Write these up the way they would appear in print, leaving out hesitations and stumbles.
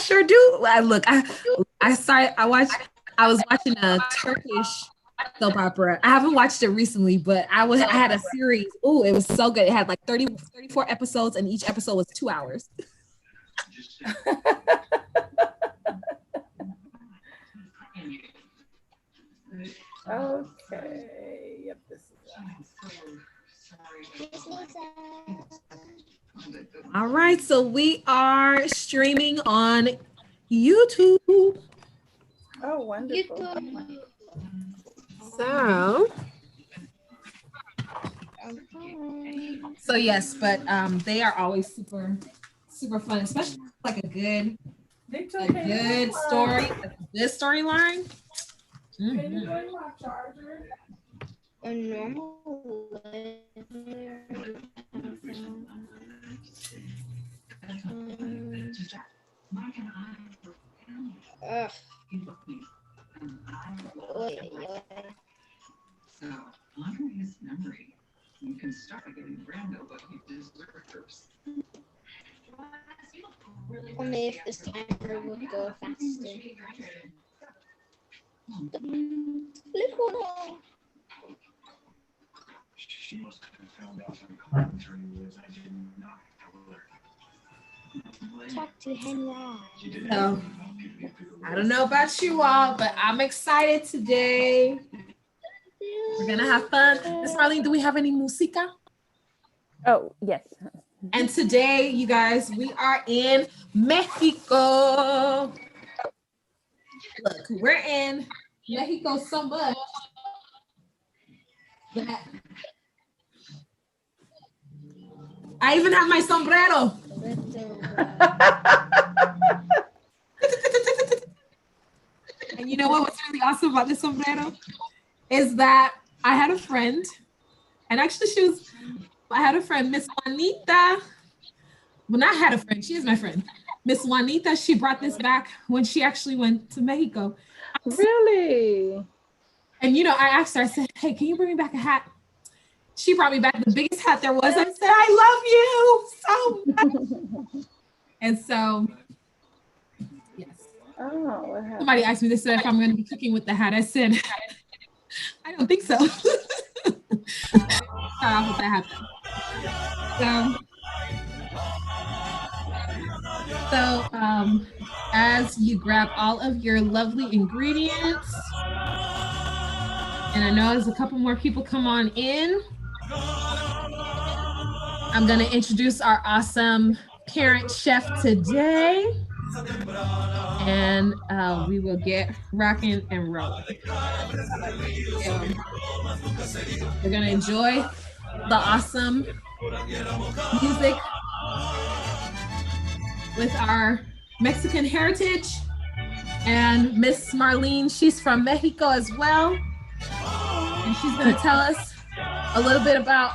sure do. I was watching a Turkish soap opera. I haven't watched it recently, but I had a series. Oh, it was so good. It had like 34 episodes, and each episode was 2 hours. Okay. Yep, this is all right, so we are streaming on YouTube. Oh, wonderful. YouTube. So yes, but they are always super fun, especially like a good story, like a good storyline. Mm-hmm. A normal So, honor his memory. You can start by giving Brando what he deserves. Only if this timer would go faster. Little no. She must have found out some commentary words I did not tell her. Talk to Henry. So, I don't know about you all, but I'm excited today. We're gonna have fun. Miss Marlene, do we have any música? Oh, yes. And today, you guys, we are in Mexico. Look, we're in Mexico so much that I even have my sombrero. And you know what's really awesome about this sombrero is that I had a friend, and actually I had a friend, Miss Juanita. Well, not had a friend, she is my friend. Miss Juanita, she brought this back when she actually went to Mexico. Really? And I asked her, I said, hey, can you bring me back a hat? She brought me back the biggest hat there was. I said, I love you so much. And so, yes. Oh, what happened? Somebody asked me this, if I'm going to be cooking with the hat. I said, I don't think so. Start off with that hat. So, as you grab all of your lovely ingredients, and I know as a couple more people come on in, I'm going to introduce our awesome parent chef today, and we will get rocking and rolling. We're going to enjoy the awesome music with our Mexican heritage. And Miss Marlene, she's from Mexico as well. And she's going to tell us a little bit about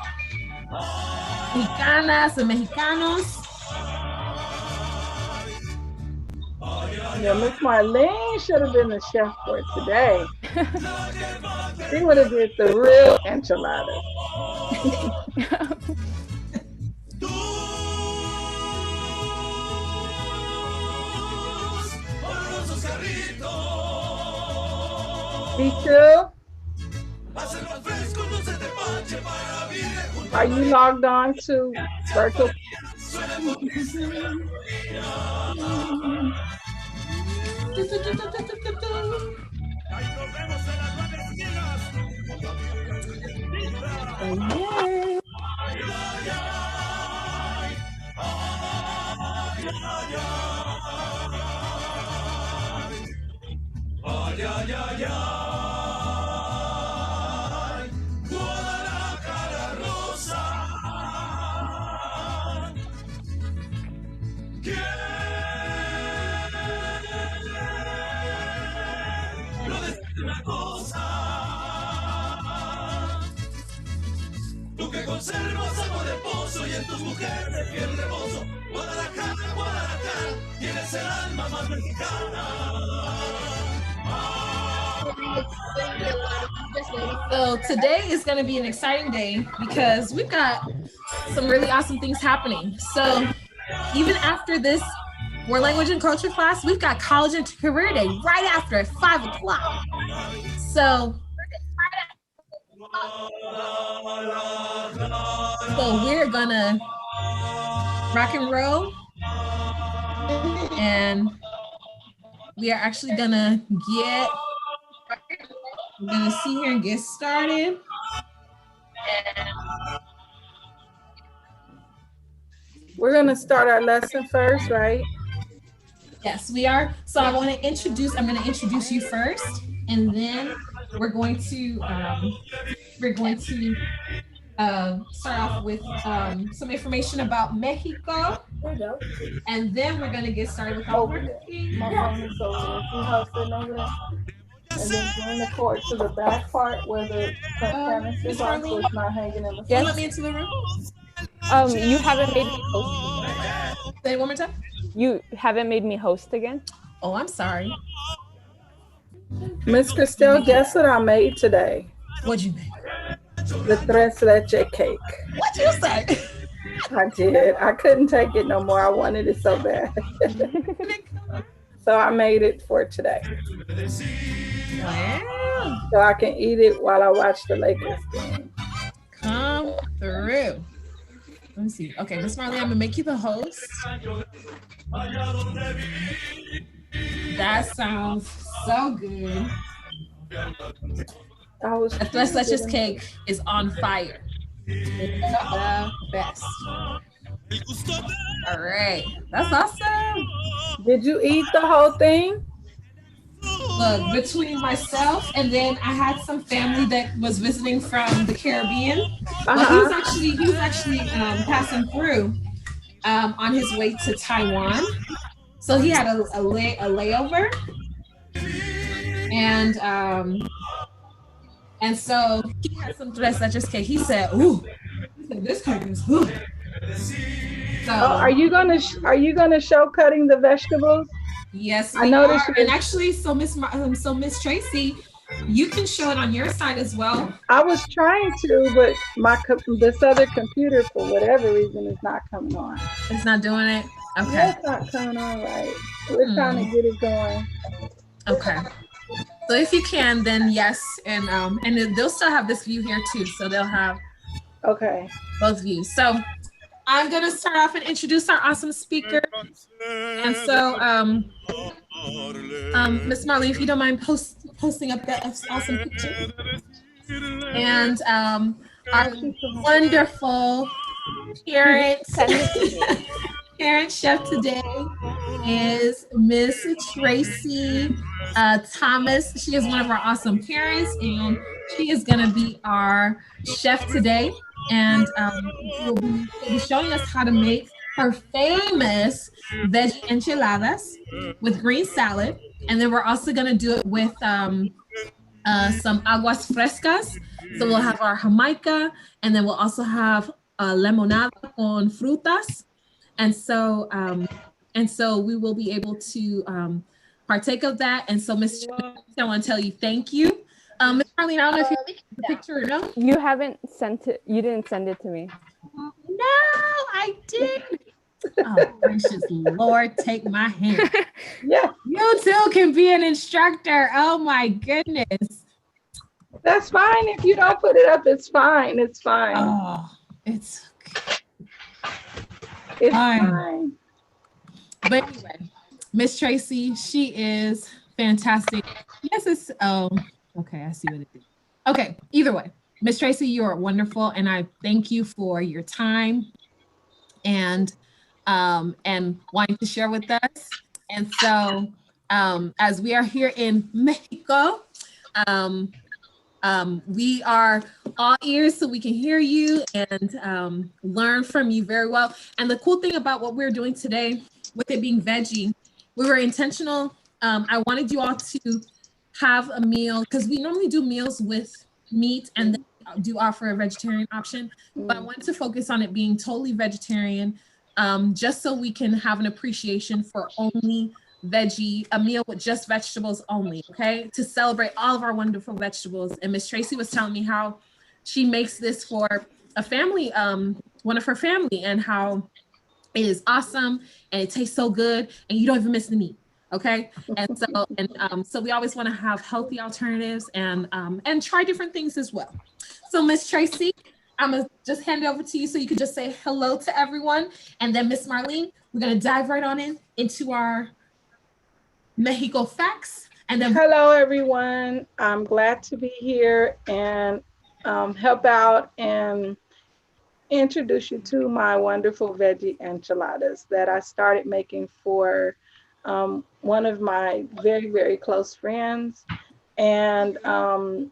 Mexicanas and Mexicanos. Yeah, Miss Marlene should have been the chef for today. She would have did the real enchiladas. Me too. Are you logged on to virtual? Tú que conservas agua de pozo y en tus mujeres de piel de mozo, Guadalajara, Guadalajara, tienes el alma más mexicana. So today is going to be an exciting day because we've got some really awesome things happening. So even after this World Language and Culture class, we've got College and Career Day right after at 5 o'clock. So we're gonna rock and roll, and we are actually gonna we're gonna see here and get started. We're gonna start our lesson first, right? Yes, we are. So I'm gonna introduce you first, and then we're going to start off with some information about Mexico, and then we're gonna get started with our working. My phone is over there. See how it's sitting over there? And then bring the cord to the back part where the canisters are, so it's not hanging in the Yes. Let me into the room. You haven't made me host. Say it one more time. You haven't made me host again? Oh, I'm sorry. Miss Christelle, guess what I made today? What'd you make? The tres leche cake. What'd you say? I did. I couldn't take it no more. I wanted it so bad. So I made it for today. Wow. So I can eat it while I watch the Lakers game. Come through. Let me see. Okay, Miss Marley, I'm gonna make you the host. That sounds so good. The tres leches cake is on fire. The best. All right, that's awesome. Did you eat the whole thing? Look, between myself and then I had some family that was visiting from the Caribbean. Well, he was actually passing through on his way to Taiwan. So he had a layover, and so he had some tres leches cake. He said, "Ooh, this cake is good." So, are you gonna show cutting the vegetables? Yes, I noticed. And actually, so Miss Tracy, you can show it on your side as well. I was trying to, but this other computer, for whatever reason, is not coming on. It's not doing it. Okay. Yeah, it's not coming on right. We're trying to get it going. Okay. So if you can, then yes, and they'll still have this view here too. So they'll have both views. So I'm gonna start off and introduce our awesome speaker. And so Miss Marley, if you don't mind posting up that awesome picture. And our wonderful parent chef today is Miss Tracy Thomas. She is one of our awesome parents, and she is going to be our chef today. And will be showing us how to make her famous veggie enchiladas with green salad. And then we're also going to do it with some aguas frescas. So we'll have our jamaica, and then we'll also have limonada con frutas. And so we will be able to partake of that. And so, Ms. I want to tell you thank you. Ms. Marlene, I don't know if you have the picture or no. You haven't sent it. You didn't send it to me. No, I didn't. Oh, gracious Lord, take my hand. Yeah. You too can be an instructor. Oh my goodness. That's fine. If you don't put it up, it's fine. It's fine. Oh, it's fine. But anyway, Miss Tracy, she is fantastic. Yes, it's okay, I see what it is. Okay, either way, Miss Tracy, you are wonderful, and I thank you for your time and wanting to share with us. And so as we are here in Mexico, we are all ears so we can hear you and learn from you very well. And the cool thing about what we're doing today, with it being veggie, we were intentional. I wanted you all to have a meal, because we normally do meals with meat and then do offer a vegetarian option, but I wanted to focus on it being totally vegetarian, just so we can have an appreciation for only veggie, a meal with just vegetables only, okay? To celebrate all of our wonderful vegetables. And Miss Tracy was telling me how she makes this for a family, one of her family, and how It is awesome and it tastes so good and you don't even miss the meat. Okay. So we always want to have healthy alternatives and try different things as well. So Miss Tracy, I'm gonna just hand it over to you so you can just say hello to everyone. And then Miss Marlene, we're gonna dive right on into our Mexico facts. And then hello, everyone. I'm glad to be here and help out and introduce you to my wonderful veggie enchiladas that I started making for one of my very, very close friends. And I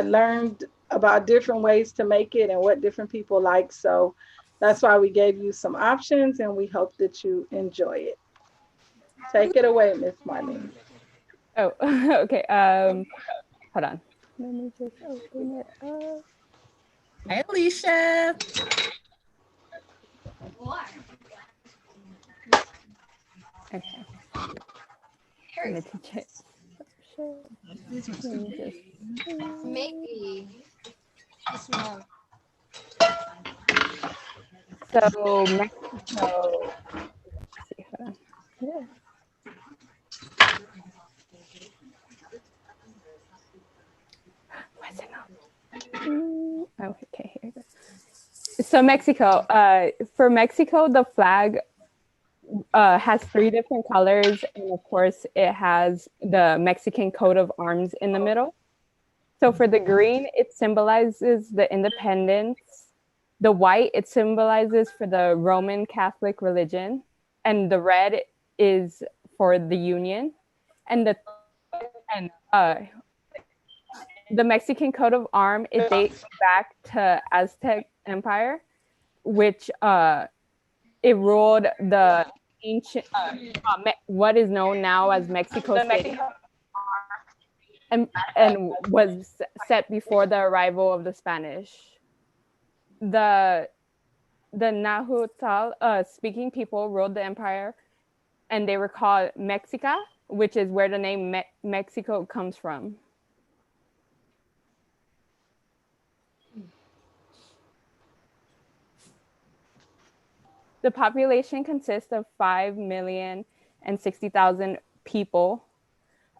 learned about different ways to make it and what different people like. So that's why we gave you some options and we hope that you enjoy it. Take it away, Miss Marlene. Oh, okay. Hold on. Let me just open it up. hi, Alicia. Okay. Let me check. Maybe. It's not. So Mexico. Let's see, hold on. Yeah. What's it not? Oh, okay, here it goes. So Mexico. For Mexico, the flag has 3 different colors, and of course, it has the Mexican coat of arms in the middle. So for the green, it symbolizes the independence. The white, it symbolizes for the Roman Catholic religion, and the red is for the Union, and the Mexican coat of arms, it dates back to Aztec Empire, which it ruled the ancient what is known now as Mexico City, and was set before the arrival of the Spanish. The Nahuatl speaking people ruled the empire, and they were called Mexica, which is where the name Mexico comes from. The population consists of 5,060,000 people,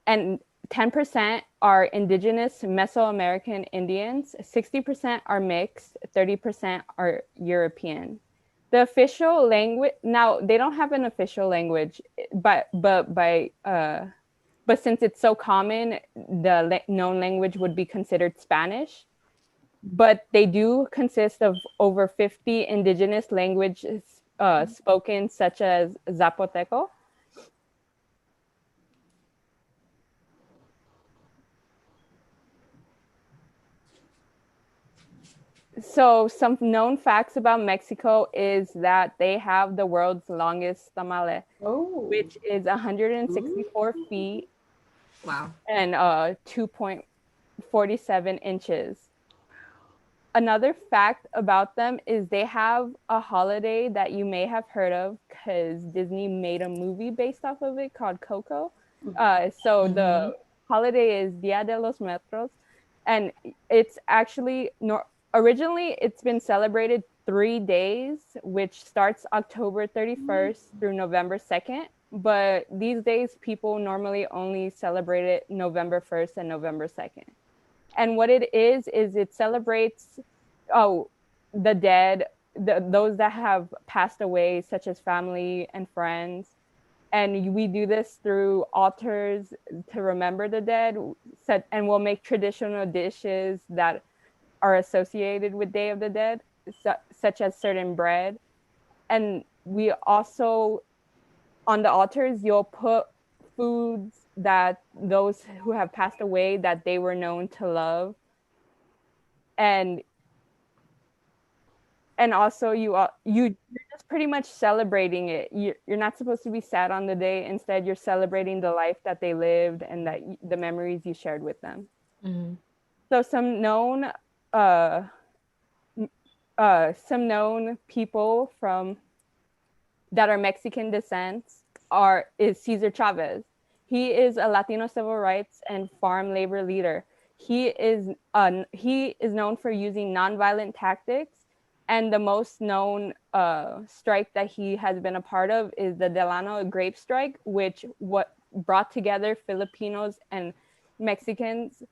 and 10% are indigenous Mesoamerican Indians, 60% are mixed, 30% are European. The official language, now they don't have an official language, but since it's so common, the known language would be considered Spanish. But they do consist of over 50 indigenous languages spoken, such as Zapoteco. So some known facts about Mexico is that they have the world's longest tamale, which is 164 feet. Wow. And 2.47 inches. Another fact about them is they have a holiday that you may have heard of because Disney made a movie based off of it called Coco. The holiday is Dia de los Muertos, and it's actually originally it's been celebrated 3 days, which starts October 31st through November 2nd. But these days, people normally only celebrate it November 1st and November 2nd. And what it is it celebrates the dead, those that have passed away, such as family and friends. And we do this through altars to remember the dead, and we'll make traditional dishes that are associated with Day of the Dead, such as certain bread. And we also, on the altars, you'll put foods that those who have passed away that they were known to love, and also you're just pretty much celebrating it. You're not supposed to be sad on the day. Instead, you're celebrating the life that they lived and that the memories you shared with them. Mm-hmm. So some known people that are Mexican descent is Cesar Chavez. He is a Latino civil rights and farm labor leader. He is known for using nonviolent tactics And the most known strike that he has been a part of is the Delano grape strike, which brought together Filipinos and Mexicans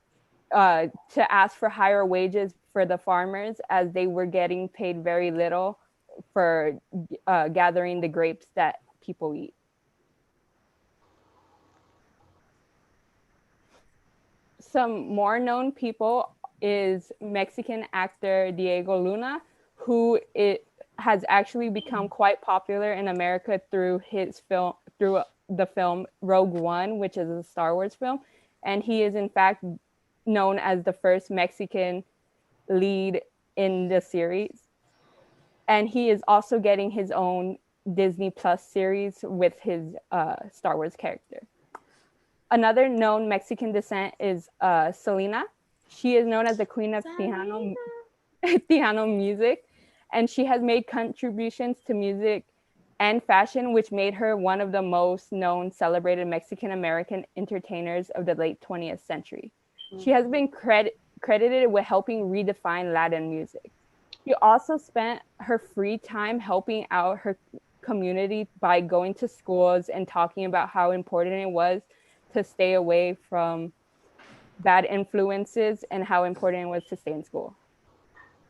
to ask for higher wages for the farmers, as they were getting paid very little for gathering the grapes that people eat. Some more known people is Mexican actor Diego Luna, who has actually become quite popular in America through the film Rogue One, which is a Star Wars film. And he is in fact known as the first Mexican lead in the series. And he is also getting his own Disney Plus series with his Star Wars character. Another known Mexican descent is Selena. She is known as the queen of Tejano music, and she has made contributions to music and fashion, which made her one of the most known celebrated Mexican-American entertainers of the late 20th century. She has been credited with helping redefine Latin music. She also spent her free time helping out her community by going to schools and talking about how important it was to stay away from bad influences and how important it was to stay in school.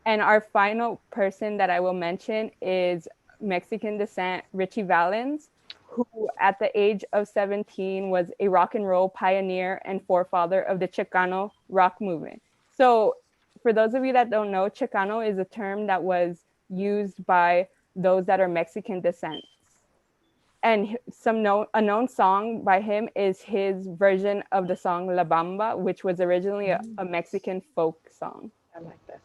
And our final person that I will mention is Mexican descent Richie Valens, who at the age of 17 was a rock and roll pioneer and forefather of the Chicano rock movement. So for those of you that don't know, Chicano is a term that was used by those that are Mexican descent. And a known song by him is his version of the song La Bamba, which was originally a Mexican folk song. I like that.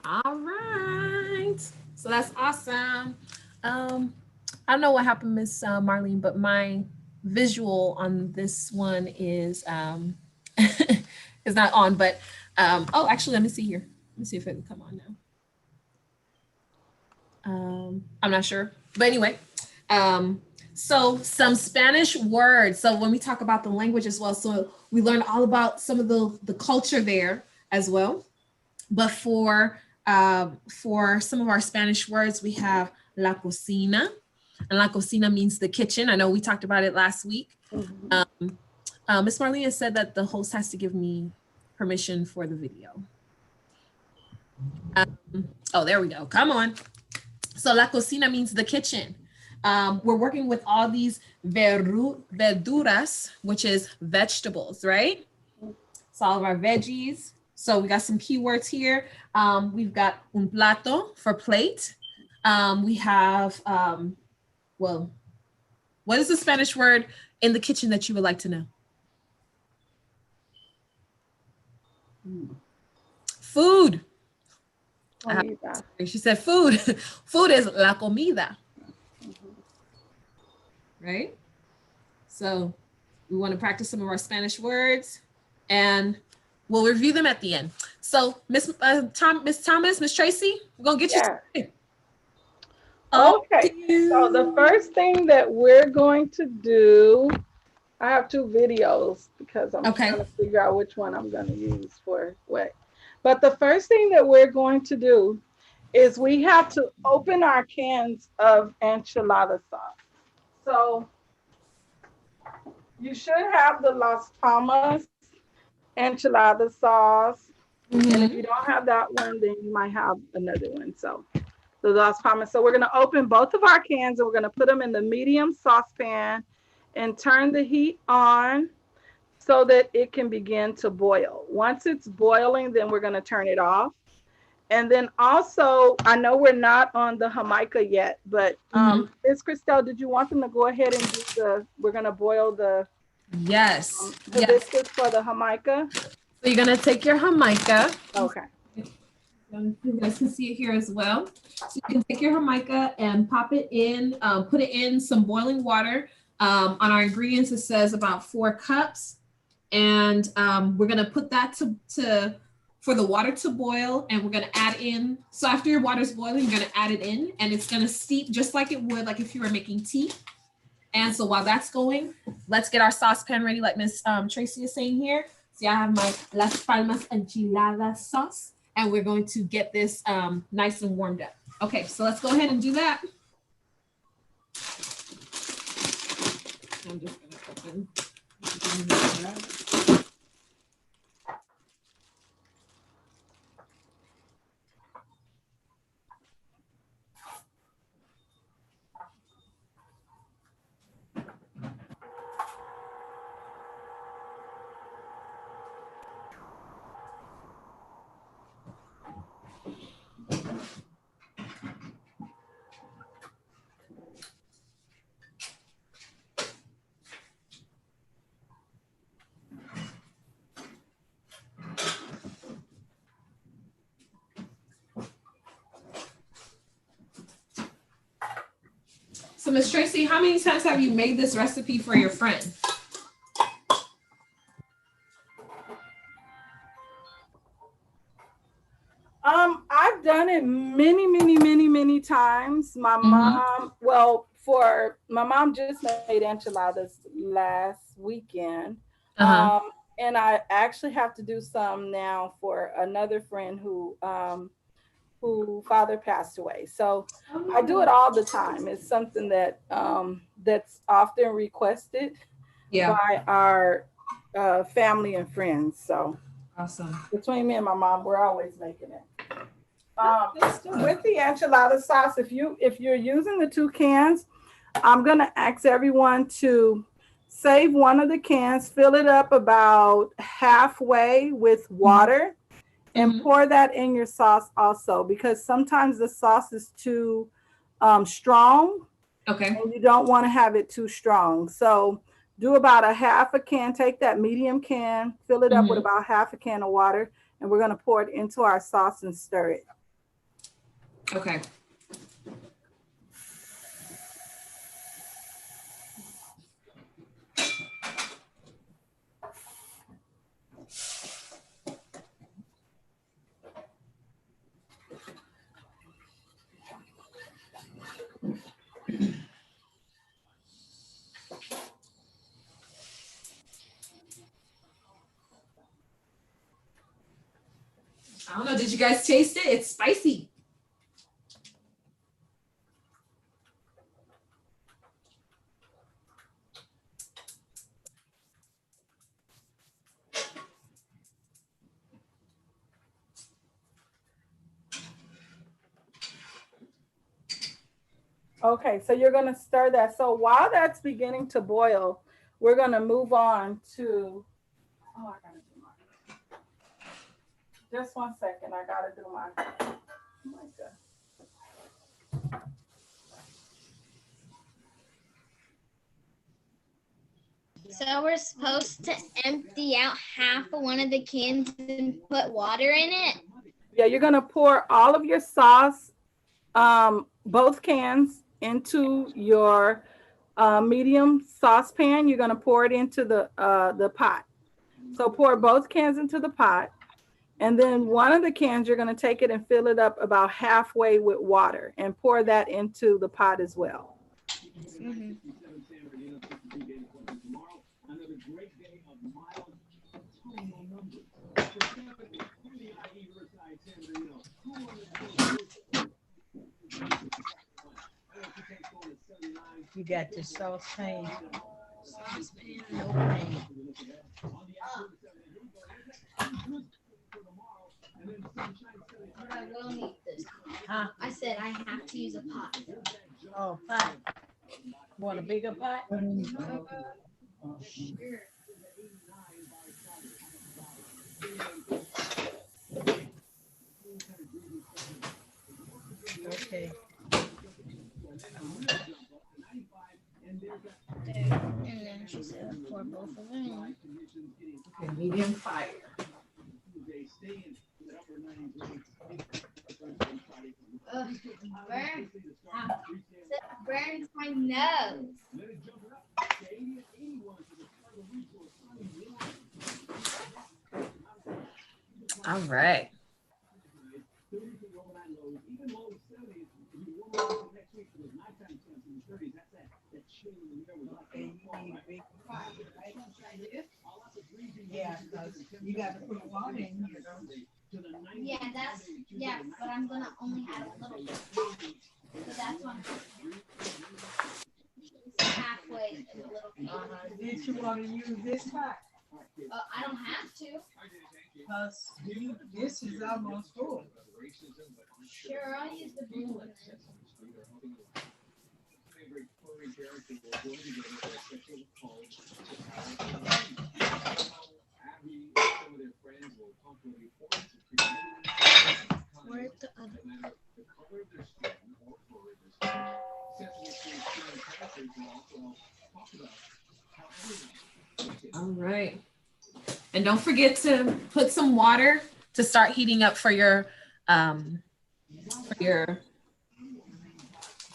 All right. So that's awesome. I don't know what happened, Miss Marlene, but my visual on this one is is not on, but oh, actually, let me see here. Let me see if it can come on now. I'm not sure, but anyway, so some Spanish words. So when we talk about the language as well, so we learned all about some of the culture there as well. But for some of our Spanish words, we have la cocina, and la cocina means the kitchen. I know we talked about it last week. Miss Marlene said that the host has to give me permission for the video. Oh, there we go. Come on. So la cocina means the kitchen. We're working with all these verduras, which is vegetables, right? So all of our veggies. So we got some keywords here. We've got un plato for plate. We have, well, what is the Spanish word in the kitchen that you would like to know? Food. She said food. Food is la comida. Right? So we want to practice some of our Spanish words, and we'll review them at the end. So Miss Thomas, Miss Tracy, we're going to get you started. Okay, so the first thing that we're going to do, I have two videos because I'm trying to figure out which one I'm going to use for what. But the first thing that we're going to do is we have to open our cans of enchilada sauce. So you should have the Las Palmas enchilada sauce. And if you don't have that one, then you might have another one. So the Las Palmas. So we're going to open both of our cans and we're going to put them in the medium saucepan and turn the heat on so that it can begin to boil. Once it's boiling, then we're going to turn it off. And then also, I know we're not on the Jamaica yet, but Ms. Christelle, did you want them to go ahead and do we're going to boil the hibiscus for the Jamaica? So you're going to take your Jamaica. Okay. You guys can see it here as well. So you can take your Jamaica and pop it in, put it in some boiling water. On our ingredients, it says about 4 cups. And we're going to put that for the water to boil, and we're going to add in. So after your water's boiling, you're going to add it in, and it's going to steep just like it would, like if you were making tea. And so while that's going, let's get our saucepan ready, like Miss Tracy is saying here. See, I have my Las Palmas enchilada sauce, and we're going to get this nice and warmed up. Okay, so let's go ahead and do that. I'm just gonna open. So, Miss Tracy, how many times have you made this recipe for your friend? I've done it many times. My mom, well, for my mom just made enchiladas last weekend. And I actually have to do some now for another friend who father passed away. So I do it all the time. It's something that that's often requested by our family and friends. So awesome. Between me and my mom, we're always making it. With the enchilada sauce, if you're using the 2 cans, I'm gonna ask everyone to save one of the cans, fill it up about halfway with water, and pour that in your sauce also, because sometimes the sauce is too strong. Okay. And you don't want to have it too strong. So do about a half a can, take that medium can, fill it up with about half a can of water, and we're gonna pour it into our sauce and stir it. Okay. I don't know. Did you guys taste it? It's spicy. Okay, so you're gonna stir that. So while that's beginning to boil, we're gonna move on to, oh, I gotta do mine. Just one second, I gotta do my, oh my God. So we're supposed to empty out half of one of the cans and put water in it? Yeah, you're gonna pour all of your sauce, both cans, into your medium saucepan. You're gonna pour it into the pot. So pour both cans into the pot. And then one of the cans, you're gonna take it and fill it up about halfway with water and pour that into the pot as well. You got the saucepan. No pain. But I will need this. Huh? I said I have to use a pot. Oh, pot. Want a bigger pot? Sure. Okay. And then she said pour both of them in. Okay, medium fire. Burns my nose. All right. Yeah, because you got to put water in here. Yeah, but I'm gonna only add a little bit. So that's one halfway in a little bit. Did you want to use this pot? I don't have to. Because this is almost full. Sure, I'll use the blue one then. Where's the other? All right. And don't forget to put some water to start heating up for your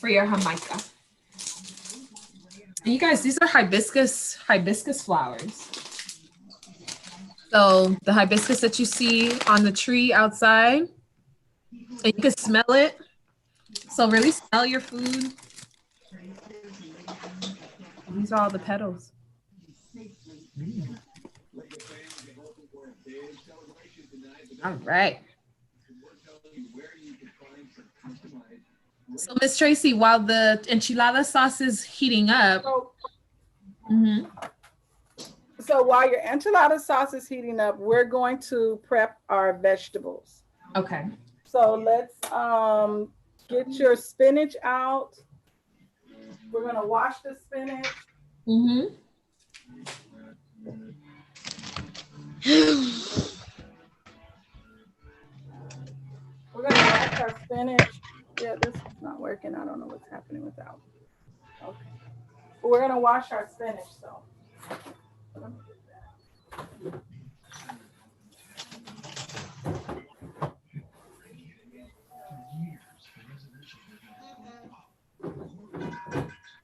Jamaica. And you guys, these are hibiscus flowers. So the hibiscus that you see on the tree outside, and you can smell it. So really smell your food. These are all the petals. All right. So Miss Tracy, while the enchilada sauce is heating up. So while your enchilada sauce is heating up, we're going to prep our vegetables. Okay. So let's get your spinach out. We're gonna wash the spinach. We're gonna wash our spinach. Yeah, this is not working. I don't know what's happening with that. Okay. But we're gonna wash our spinach, so.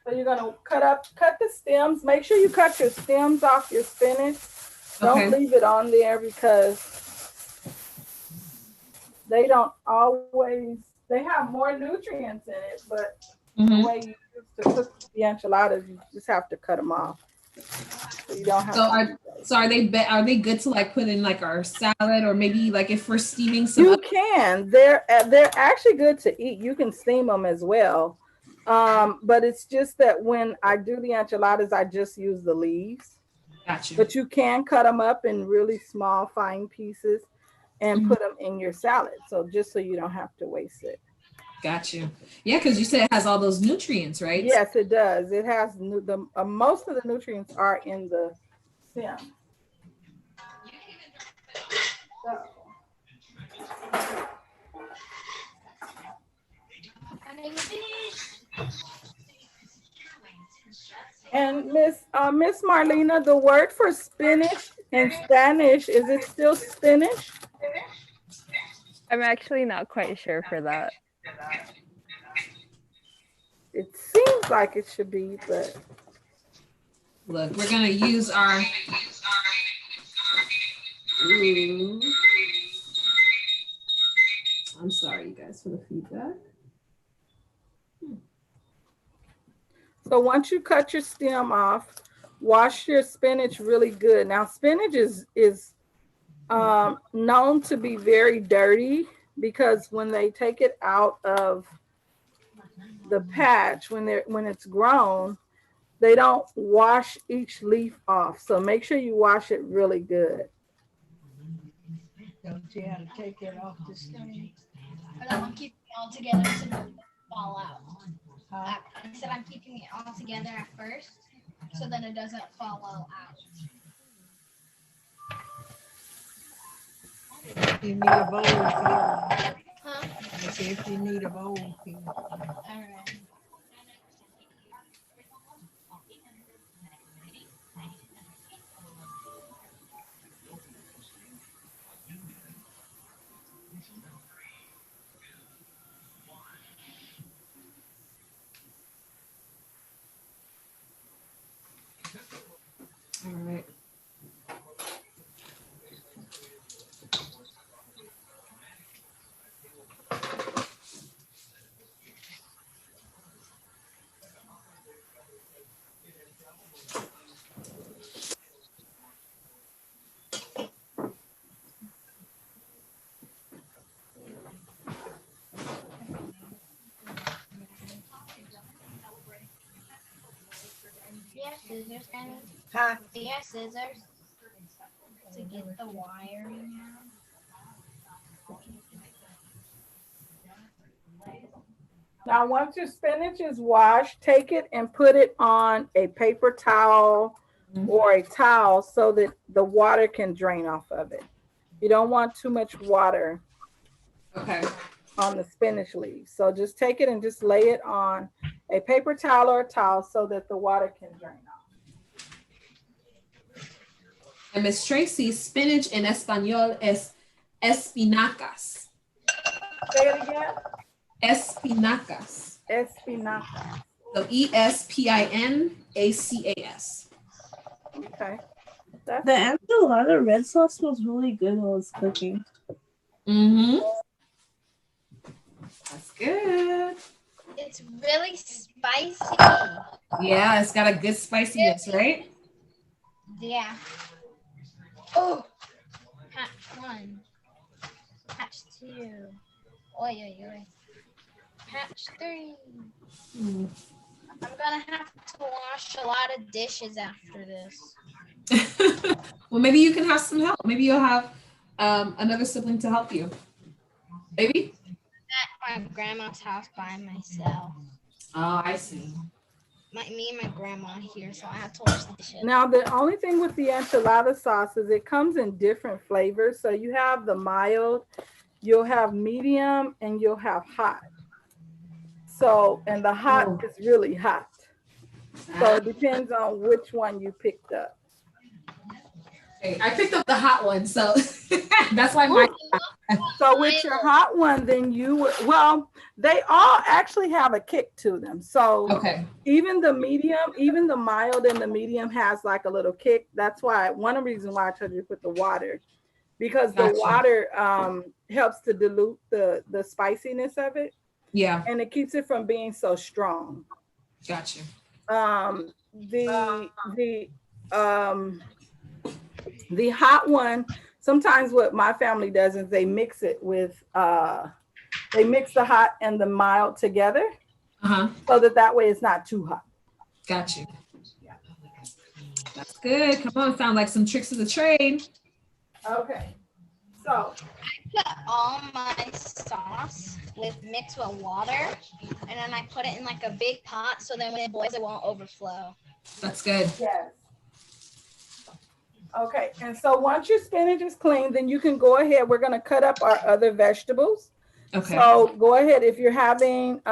So you're gonna cut the stems. Make sure you cut your stems off your spinach. Don't leave it on there because they don't always, they have more nutrients in it, but the way you used to cook the enchiladas, you just have to cut them off. So you don't have are they good to like put in like our salad, or maybe like if we're steaming some? You can. They're actually good to eat. You can steam them as well. But it's just that when I do the enchiladas, I just use the leaves. Gotcha. But you can cut them up in really small, fine pieces and put them in your salad. So just so you don't have to waste it. Got you. Yeah, because you said it has all those nutrients, right? Yes, it does. It has most of the nutrients are in the stem. So. And Miss Marlena, the word for spinach in Spanish, is it still spinach? I'm actually not quite sure for that. It seems like it should be, but. Look, we're gonna use our. Ooh. I'm sorry, you guys, for the feedback. So once you cut your stem off, wash your spinach really good. Now, spinach is known to be very dirty because when they take it out of the patch, when it's grown, they don't wash each leaf off. So make sure you wash it really good. Don't you have to take it off the stem? Or that will keep it all together so it doesn't fall out. I said I'm keeping it all together at first, so then it doesn't fall all out. If you need a bowl, Huh? I say if you need a bowl, All right. All right. have scissors, kind of? Huh? Do you have scissors to get the wiring out? Now, once your spinach is washed, take it and put it on a paper towel or a towel so that the water can drain off of it. You don't want too much water Okay. on the spinach leaves. So just take it and just lay it on a paper towel or a towel so that the water can drain off. And Miss Tracy, spinach in Espanol es espinacas. Say it again. Espinacas. Espinaca. So Espinacas. Okay. The enchilada red sauce smells really good while it's cooking. Mm-hmm. That's good. It's really spicy. Yeah, it's got a good spiciness, right? Yeah. Oh, hatch 1. Hatch 2. Oi, oi, oi. Hatch 3. Mm. I'm gonna have to wash a lot of dishes after this. Well, maybe you can have some help. Maybe you'll have another sibling to help you. Maybe? At my grandma's house by myself. Oh, I see. Me and my grandma here, so I have to wash the dishes. Now, the only thing with the enchilada sauce is it comes in different flavors. So you have the mild, you'll have medium, and you'll have hot. So, and the hot is really hot. So it depends on which one you picked up. Okay, I picked up the hot one, so that's why my. So with your hot one, then well, they all actually have a kick to them. So Okay. even the medium, even the mild and the medium has like a little kick. That's why one of the reasons why I told you to put the water, because the Gotcha. water helps to dilute the spiciness of it, Yeah, and it keeps it from being so strong. gotcha. The hot one, sometimes what my family does is they mix it with they mix the hot and the mild together Uh-huh. so that way it's not too hot. Got you. That's good. Come on, sound like some tricks of the trade. Okay. So Put all my sauce mixed with water, and then I put it in like a big pot so then when it boils it won't overflow. That's good. yes. Okay, and so once your spinach is clean, then you can go ahead. We're gonna cut up our other vegetables. Okay. So go ahead. If you're having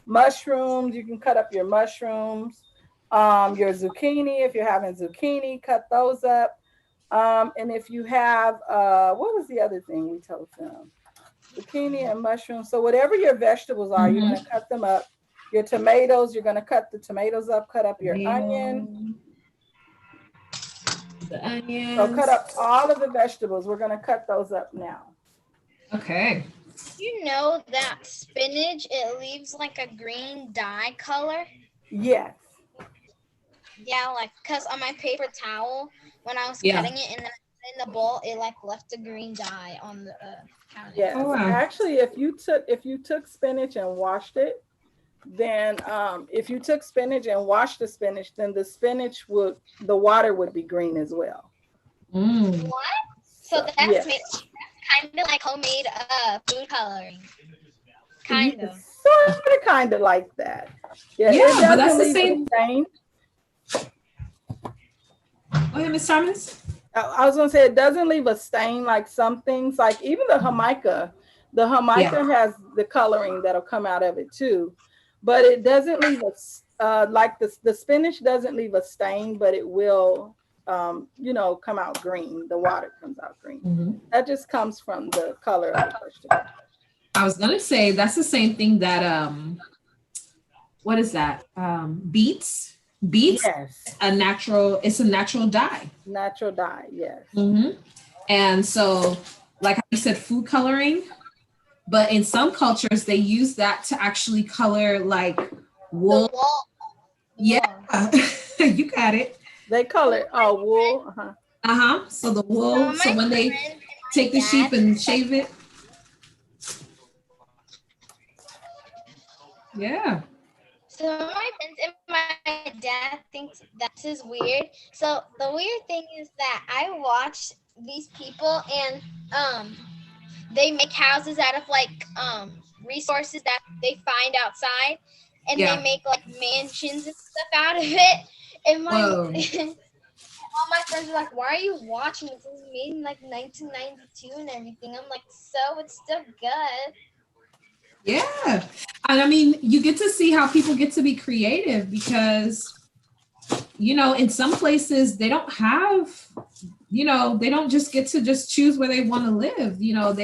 mushrooms, you can cut up your mushrooms. Your zucchini, if you're having zucchini, cut those up. And if you have, what was the other thing we told them? Zucchini and mushrooms. So whatever your vegetables are, you're gonna cut them up. Your tomatoes, you're gonna cut the tomatoes up, cut up your onion. The onions. So cut up all of the vegetables. We're gonna cut those up now. Okay. You know that spinach, it leaves like a green dye color? Yes. Yeah, like, because on my paper towel, when I was Yeah. cutting it in the bowl, it like left a green dye on the counter. Yes. Oh, wow. Actually, if you took spinach and washed it, then if you took spinach and washed the spinach, then the water would be green as well. Mm. What? So that's yes. kind of like homemade food coloring. Kind of. Sort of, kind of like that. Yeah, it but that's doesn't the leave a same- stain. Go ahead, Ms. Thomas. I was gonna say it doesn't leave a stain like some things, like even the Jamaica. The Jamaica has the coloring that'll come out of it too, but it doesn't leave a like the spinach doesn't leave a stain, but it will come out green. The water comes out green. Mm-hmm. That just comes from the color of the vegetable. I was gonna say that's the same thing that what is that? Beets. Beets. Yes. It's a natural dye. Natural dye. Yes. Mm-hmm. And so, like I said, food coloring, but in some cultures they use that to actually color like wool. The wall. Yeah, you got it. They color wool. Uh-huh. So the wool. So when they take the sheep and shave it. Yeah. So my friends and my dad thinks that's is weird. So the weird thing is that I watch these people and they make houses out of like resources that they find outside, and Yeah. they make like mansions and stuff out of it. And my Whoa. all my friends are like, "Why are you watching this? It was made in like 1992 and everything." I'm like, "So it's still good." Yeah. And I mean, you get to see how people get to be creative because, you know, in some places they don't have, you know, they don't just get to just choose where they want to live. You know,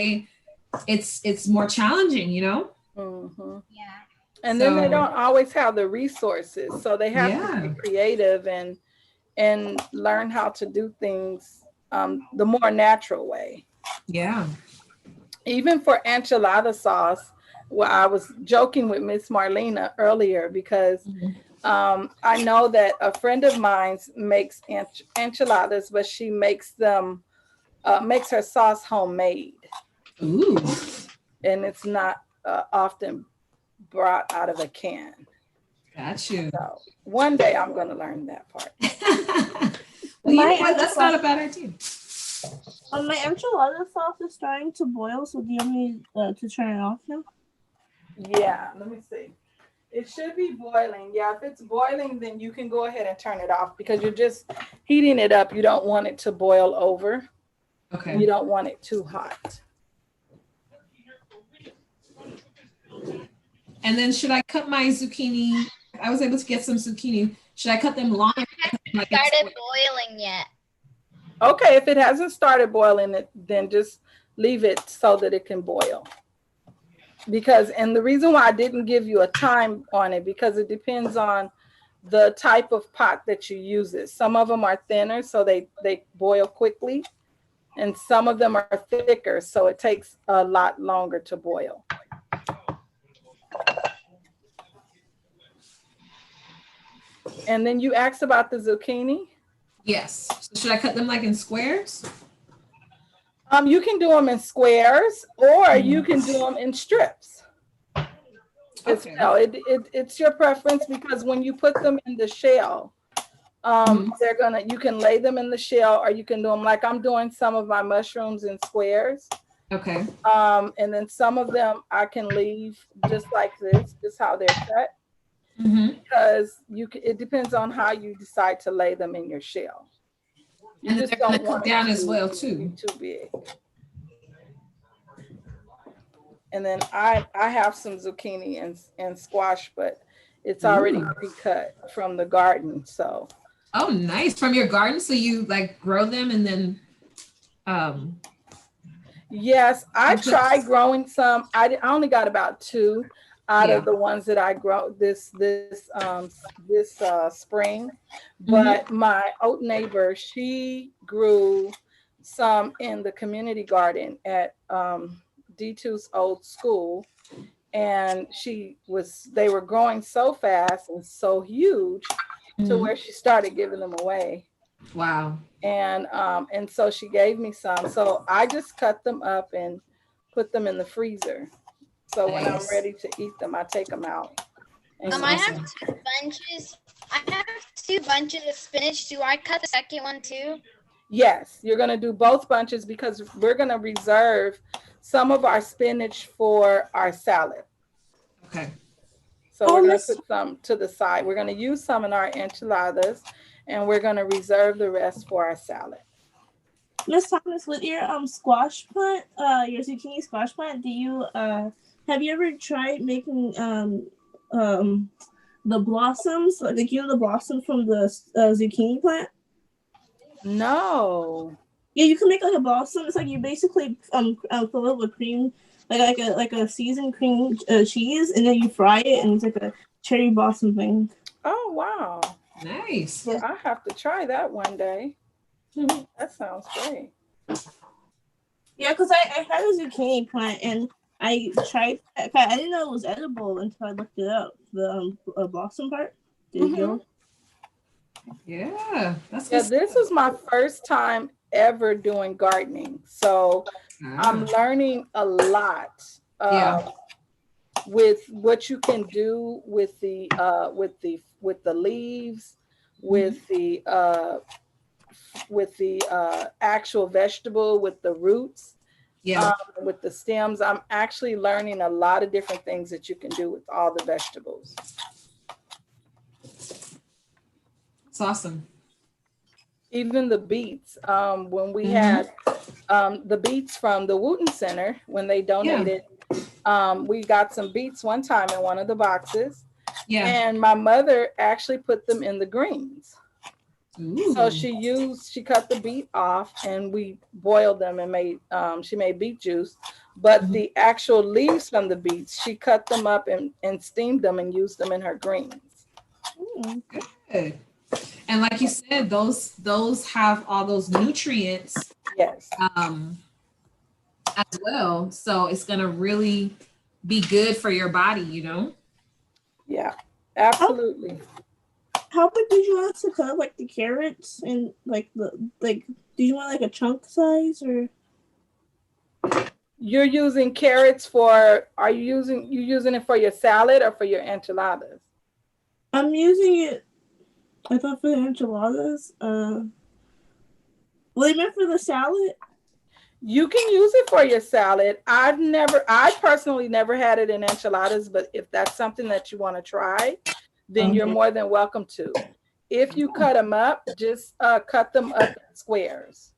it's more challenging, you know? Mhm. Yeah. And then they So- don't always have the resources, so they have to Yeah. be creative and learn how to do things the more natural way. Yeah. Even for enchilada sauce, well, I was joking with Miss Marlena earlier because I know that a friend of mine makes enchiladas, but she makes them makes her sauce homemade, Ooh. and it's not often brought out of a can. Got you. So one day I'm going to learn that part. Well, you know My what? That's not a bad idea. My enchilada sauce is starting to boil, so do you want me to turn it off now? Yeah, let me see. It should be boiling. Yeah, if it's boiling, then you can go ahead and turn it off because you're just heating it up. You don't want it to boil over. Okay. You don't want it too hot. And then should I cut my zucchini? I was able to get some zucchini. Should I cut them long? Like Started boiling yet? Okay, if it hasn't started boiling, then just leave it so that it can boil. Because, and the reason why I didn't give you a time on it, because it depends on the type of pot that you use it. Some of them are thinner, so they boil quickly. And some of them are thicker, so it takes a lot longer to boil. And then you asked about the zucchini. Yes. So should I cut them like in squares? You can do them in squares, or you can do them in strips. Okay. No, it's your preference because when you put them in the shell, you can lay them in the shell, or you can do them like I'm doing some of my mushrooms in squares. Okay. And then some of them I can leave just like this, just how they're cut. Because it depends on how you decide to lay them in your shell. You And then they're gonna cook down as well too. Too big. And then I have some zucchini and squash, but it's already pre-cut from the garden. So. Oh, nice. From your garden? So you like grow them and then Yes, I tried growing some. I only got about 2 out of the ones that I grow this spring. But my old neighbor, she grew some in the community garden at D2's old school, and they were growing so fast and so huge to where she started giving them away. Wow. And so she gave me some. So I just cut them up and put them in the freezer. So when I'm ready to eat them, I take them out. I have 2 bunches. I have 2 bunches of spinach. Do I cut the second one too? Yes, you're going to do both bunches because we're going to reserve some of our spinach for our salad. Okay. So we're going to put some to the side. We're going to use some in our enchiladas, and we're going to reserve the rest for our salad. Miss Thomas, with your squash plant, your zucchini squash plant, do you have you ever tried making the blossoms, like the blossoms from the zucchini plant? No. Yeah, you can make like a blossom. It's like you basically fill it with cream, like a seasoned cream cheese, and then you fry it, and it's like a cherry blossom thing. Oh wow. Nice. I have to try that one day. That sounds great. Yeah, because I had a zucchini plant and I tried. I didn't know it was edible until I looked it up. The blossom part. Did you? Yeah, this was my first time ever doing gardening, so I'm learning a lot with what you can do with the leaves, with the actual vegetable, with the roots, Yeah. with the stems. I'm actually learning a lot of different things that you can do with all the vegetables. It's awesome. Even the beets. When we had the beets from the Wooten Center, when they donated, we got some beets one time in one of the boxes. Yeah. And my mother actually put them in the greens. Ooh. So she cut the beet off and we boiled them and she made beet juice. But the actual leaves from the beets, she cut them up and steamed them and used them in her greens. Good. And like you said, those have all those nutrients. Yes. As well. So it's gonna really be good for your body, you know? Yeah, absolutely. How big did you want to cut like the carrots and did you want like a chunk size or? You're using carrots for, are you using it for your salad or for your enchiladas? I'm using it, I thought, for the enchiladas. Well, they meant for the salad? You can use it for your salad. I personally never had it in enchiladas, but if that's something that you want to try, then you're more than welcome to. If you cut them up, just cut them up in squares.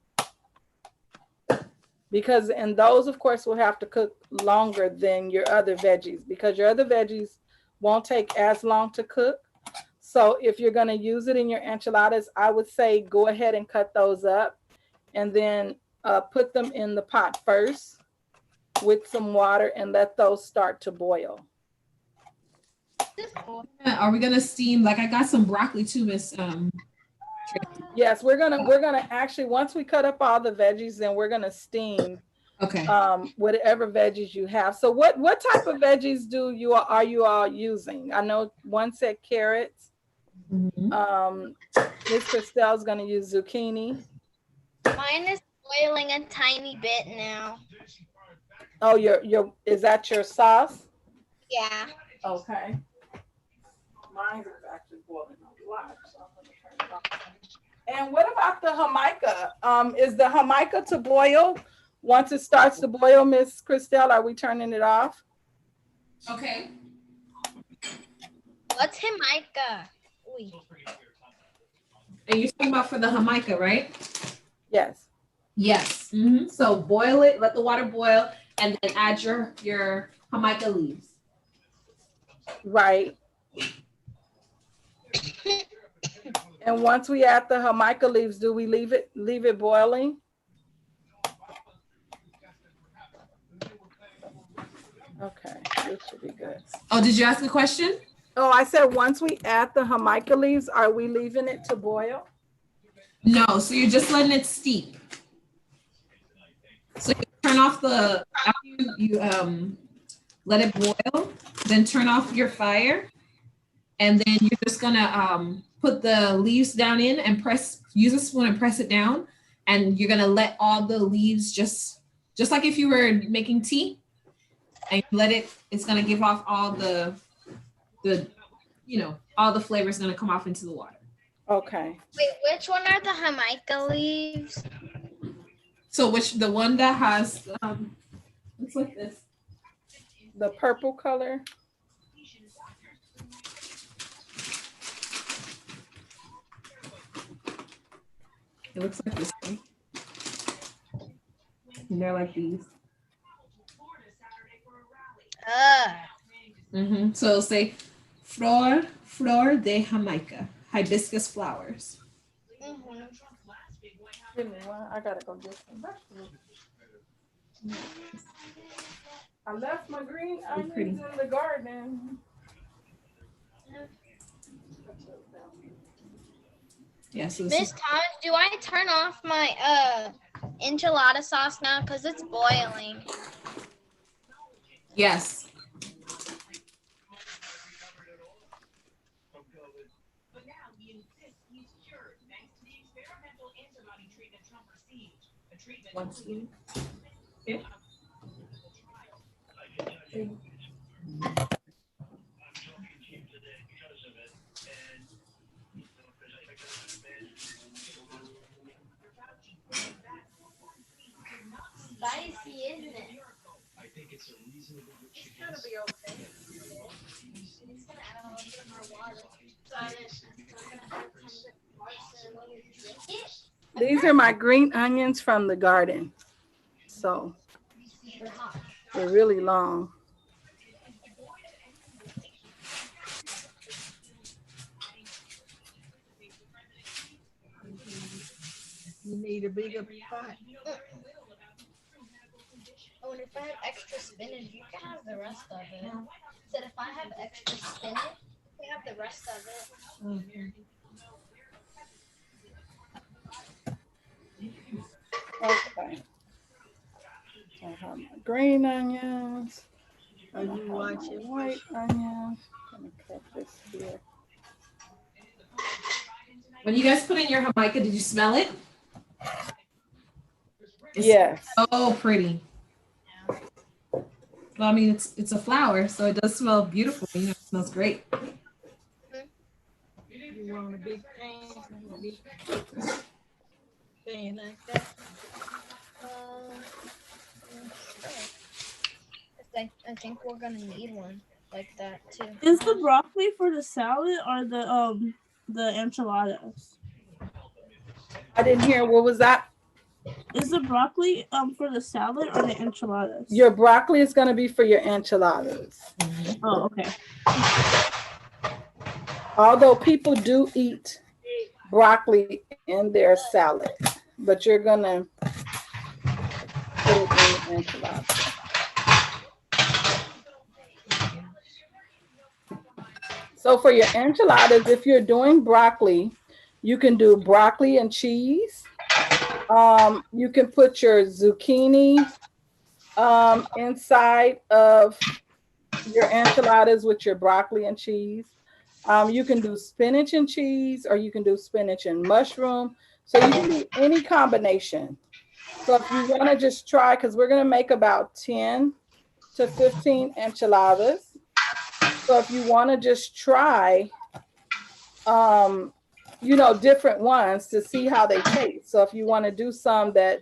Because, and those of course will have to cook longer than your other veggies, because your other veggies won't take as long to cook. So if you're going to use it in your enchiladas, I would say go ahead and cut those up and then put them in the pot first with some water and let those start to boil. Are we gonna steam? Like I got some broccoli too, Miss. Yes, we're gonna actually, once we cut up all the veggies, then we're gonna steam. Okay. Whatever veggies you have. So what type of veggies are you all using? I know one said carrots. Miss Christelle's gonna use zucchini. Mine is boiling a tiny bit now. Oh, is that your sauce? Yeah. Okay. Mine is actually boiling a lot, so I'm gonna turn it off. And what about the jamaica? Is the jamaica to boil? Once it starts to boil, Miss Christelle, are we turning it off? Okay. What's jamaica? Ooh. And you're talking about for the jamaica, right? Yes. Yes. So boil it, let the water boil, and then add your jamaica leaves. Right. And once we add the jamaica leaves, do we leave it boiling? Okay, this should be good. Oh, did you ask a question? Oh, I said once we add the jamaica leaves, are we leaving it to boil? No, so you're just letting it steep. So you turn off the, after you let it boil, then turn off your fire. And then you're just gonna put the leaves down in and use a spoon and press it down. And you're gonna let all the leaves just like if you were making tea, and you let it's gonna give off all the all the flavor is gonna come off into the water. Okay. Wait, which one are the jamaica leaves? So the one that has looks like this. The purple color. It looks like this one. And they're like these. So it'll say flor de Jamaica, hibiscus flowers. Give me one. I gotta go get some vegetables. I left my green onions in the garden. Yeah, so Miss Thomas, do I turn off my enchilada sauce now? Because it's boiling. Yes. Once again. Okay. Spicy, isn't it? It's gonna be okay. It's gonna add a little bit more water. So we're gonna add some more so when you drink it. These are my green onions from the garden. So They're hot. they're really long. You need a bigger pot. Oh, and if I have extra spinach, you can have the rest of it. Said if I have extra spinach, you can have the rest of it. Okay. Okay. I have my green onions. Are And I you have my watching? white onions. I'm gonna cut this here. When you guys put in your Jamaica, did you smell it? It's Yes. so pretty. Well, I mean, it's a flower, so it does smell beautiful. You know, it smells great. You want a big pan? A big pan like that? I think we're gonna need one like that too. Is the broccoli for the salad or the enchiladas? I didn't hear, what was that? Is the broccoli for the salad or the enchiladas? Your broccoli is gonna be for your enchiladas. Oh, okay. Although people do eat broccoli in their salad, but you're gonna put it in the enchiladas. So for your enchiladas, if you're doing broccoli, you can do broccoli and cheese. You can put your zucchini inside of your enchiladas with your broccoli and cheese. You can do spinach and cheese, or you can do spinach and mushroom. So you can do any combination. So if you want to just try, because we're going to make about 10 to 15 enchiladas. So if you want to just try, you know, different ones to see how they taste. So if you want to do some that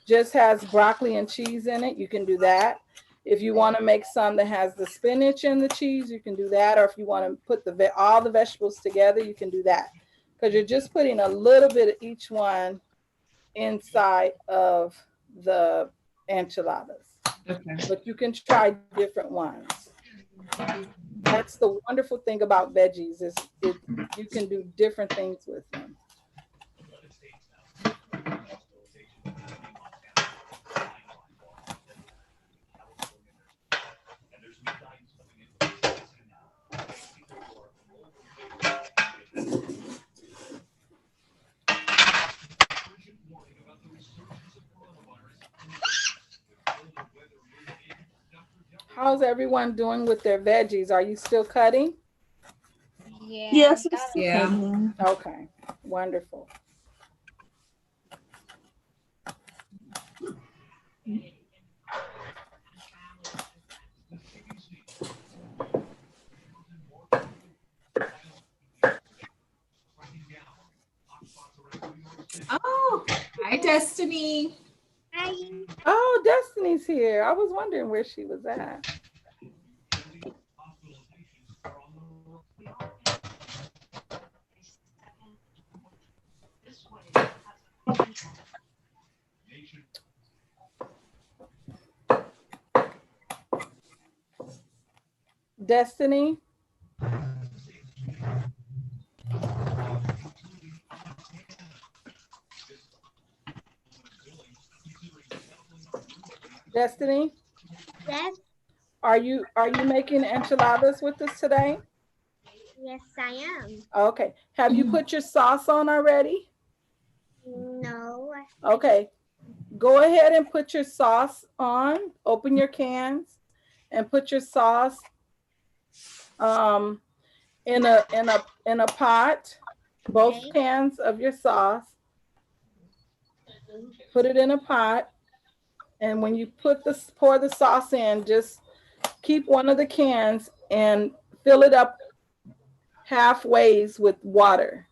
just has broccoli and cheese in it, you can do that. If you want to make some that has the spinach and the cheese, you can do that. Or if you want to put all the vegetables together, you can do that. Because you're just putting a little bit of each one inside of the enchiladas. Okay. But you can try different ones. That's the wonderful thing about veggies is you can do different things with them. How's everyone doing with their veggies? Are you still cutting? Yeah. Yes. Yeah. Okay, wonderful. Oh, hi, Destiny. Hi. Oh, Destiny's here. I was wondering where she was at. Destiny? Destiny? Yes. Are you making enchiladas with us today? Yes, I am. Okay. Have you put your sauce on already? No. Okay. Go ahead and put your sauce on. Open your cans and put your sauce in a pot. Both Okay. cans of your sauce. Put it in a pot. And when you pour the sauce in, just keep one of the cans and fill it up halfway with water.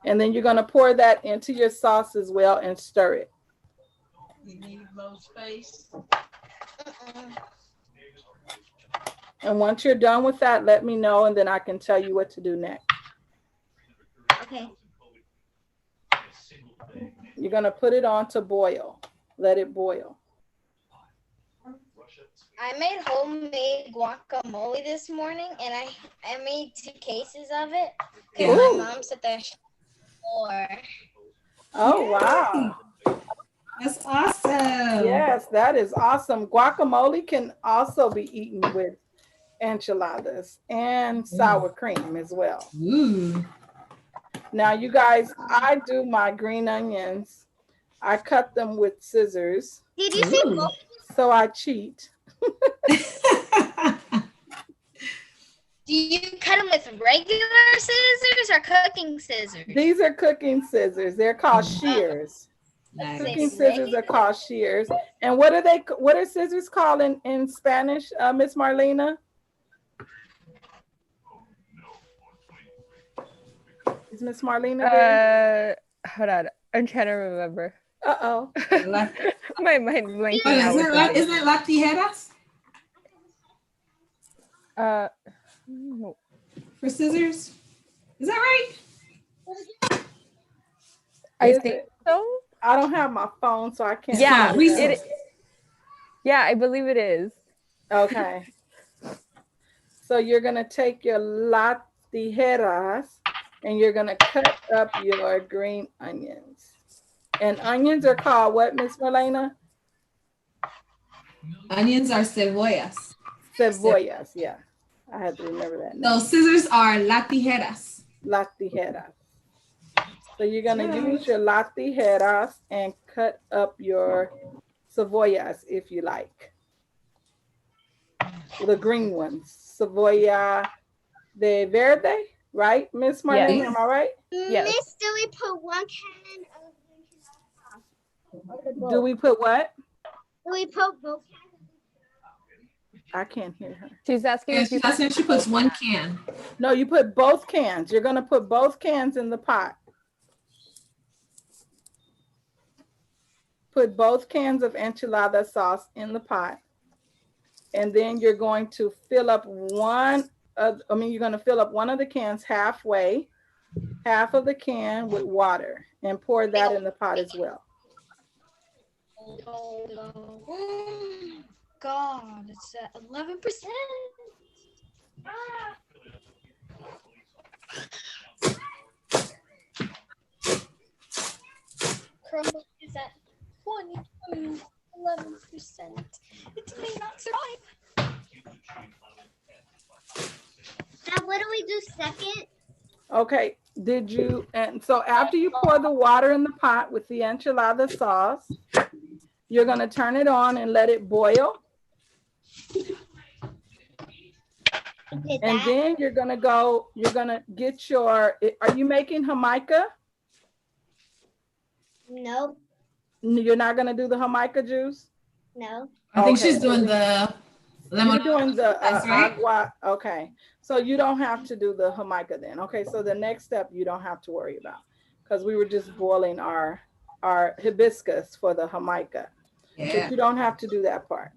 And then you're going to pour that into your sauce as well and stir it. You need more space. And once you're done with that, let me know, and then I can tell you what to do next. Okay. You're going to put it on to boil. Let it boil. I made homemade guacamole this morning, and I made 2 cases of it. Yeah. And my mom said there's 4. Oh, wow. That's awesome. Yes, that is awesome. Guacamole can also be eaten with enchiladas and sour cream as well. Ooh. Now, you guys, I do my green onions. I cut them with scissors, Did you say Ooh. both? so I cheat. Do you cut them with regular scissors or cooking scissors? These are cooking scissors. They're called shears. Nice. Cooking scissors are called shears. And what are scissors called in Spanish, Miss Marlena? Is Miss Marlena there? Hold on. I'm trying to remember. Uh-oh. My mind blanking Wait, out. with that. isn't it las tijeras No. for scissors? Is that right? I Is think it? so. I don't have my phone, so I can't. Yeah, Oh, research. Yeah, I believe it is. Okay. So you're going to take your las tijeras and you're going to cut up your green onions. And onions are called what, Miss Marlena? Onions are cebollas. Cebollas, yeah. I had to remember that. No, scissors are las tijeras. Las tijeras. So you're going to use your las tijeras and cut up your cebollas if you like. The green ones. Cebolla de verde, right? Miss Marlene, Yes. am I right? Yes. Miss, do we put 1 can of Do we put what? Do we put both I can't hear her. She's asking And if you she's asking if she puts 1 can. No, you put both cans. You're going to put both cans in the pot. Put both cans of enchilada sauce in the pot. And then you're going to fill up one of the cans halfway, half of the can with water, and pour that in the pot as well. God, it's at 11%. Crumble is at 11%. It may not survive. Now, what do we do second? Okay, and so after you pour the water in the pot with the enchilada sauce, you're going to turn it on and let it boil. And then you're going to get are you making Jamaica? No, You're not going to do the Jamaica juice? no. I think Okay. she's doing the lemon. You're doing the That's right. agua. Okay. So you don't have to do the Jamaica then. Okay. So the next step you don't have to worry about because we were just boiling our hibiscus for the Jamaica. Yeah. But you don't have to do that part.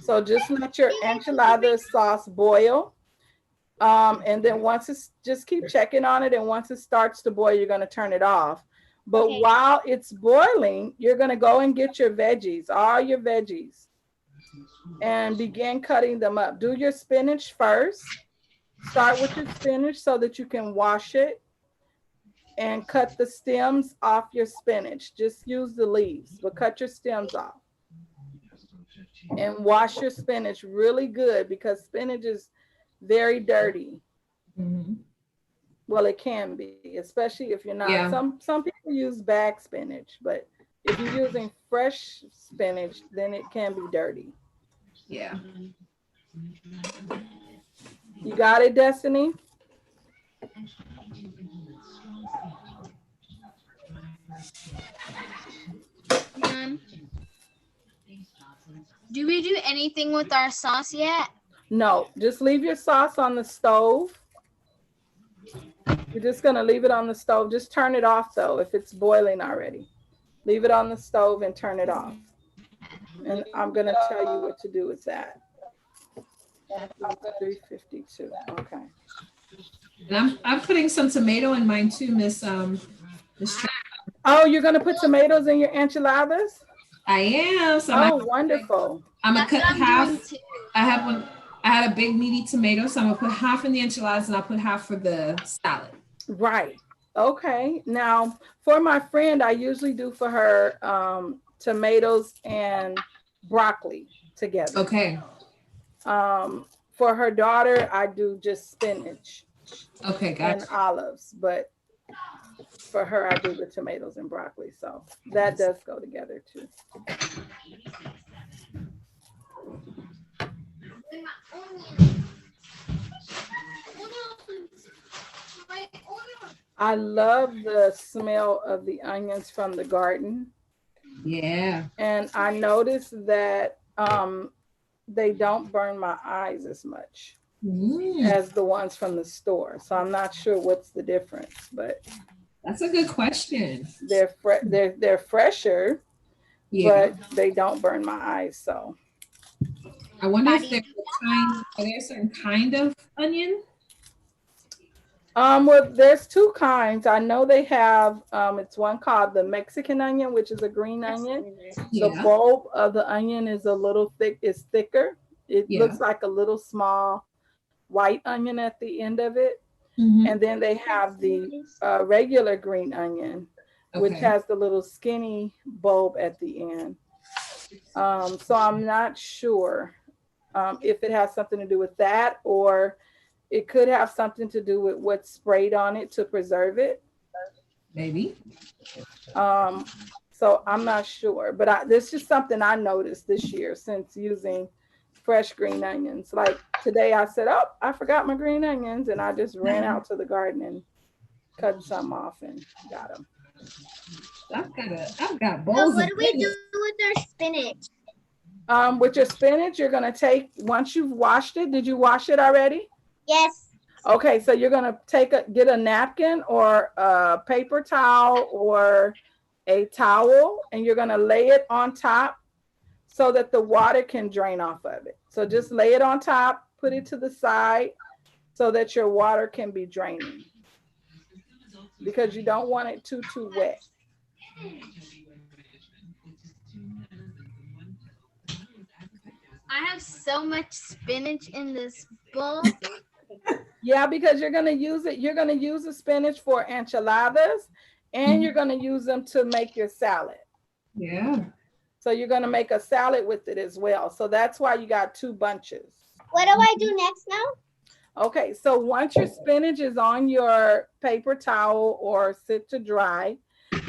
So just let your enchilada sauce boil. And then just keep checking on it. And once it starts to boil, you're going to turn it off. But Okay. while it's boiling, you're going to go and get your veggies, all your veggies, and begin cutting them up. Do your spinach first. Start with your spinach so that you can wash it and cut the stems off your spinach. Just use the leaves, but cut your stems off. And wash your spinach really good because spinach is very dirty. Mhm. Well, it can be, especially if you're not. Yeah. Some people use bag spinach, but if you're using fresh spinach, then it can be dirty. Yeah. You got it, Destiny? Do we do anything with our sauce yet? No, just leave your sauce on the stove. You're just gonna leave it on the stove. Just turn it off though, if it's boiling already. Leave it on the stove and turn it off. And I'm gonna tell you what to do with that. 352, okay. And I'm putting some tomato in mine too, Miss Oh, you're gonna put tomatoes in your enchiladas? I am. So Oh, wonderful. I'm gonna cut That's what I'm half. doing too. I had a big meaty tomato, so I'm gonna put half in the enchiladas and I'll put half for the salad. Right. Okay. Now, for my friend, I usually do for her tomatoes and broccoli together. Okay. For her daughter, I do just spinach Okay, and gotcha. olives, but for her, I do the tomatoes and broccoli. So that does go together too. I love the smell of the onions from the garden. Yeah. And I noticed that they don't burn my eyes as much as the ones from the store. So I'm not sure what's the difference, but That's a good question. they're fresher, Yeah. but they don't burn my eyes. So I wonder if there's are there a certain kind of onion? well, there's two kinds. I know they have it's one called the Mexican onion, which is a green onion. The Yeah. bulb of the onion is a little thicker. It Yeah. looks like a little small white onion at the end of it. Mhm. And then they have the regular green onion, which Okay. has the little skinny bulb at the end. So I'm not sure if it has something to do with that, or it could have something to do with what's sprayed on it to preserve it. Maybe. So I'm not sure, but this is something I noticed this year since using fresh green onions. Like today I said, oh, I forgot my green onions, and I just ran out to the garden and cut some off and got them. I've got So bowls what of do we do goodness. with our spinach? With your spinach, you're gonna take, once you've washed it, did you wash it already? Yes. Okay, so you're gonna get a napkin or a paper towel or a towel, and you're gonna lay it on top so that the water can drain off of it. So just lay it on top, put it to the side so that your water can be draining, because you don't want it too wet. I have so much spinach in this bowl. Yeah, because you're gonna use the spinach for enchiladas, and you're gonna use them to make your salad. Yeah. So you're gonna make a salad with it as well. So that's why you got two bunches. What do I do next now? Okay, so once your spinach is on your paper towel or sit to dry,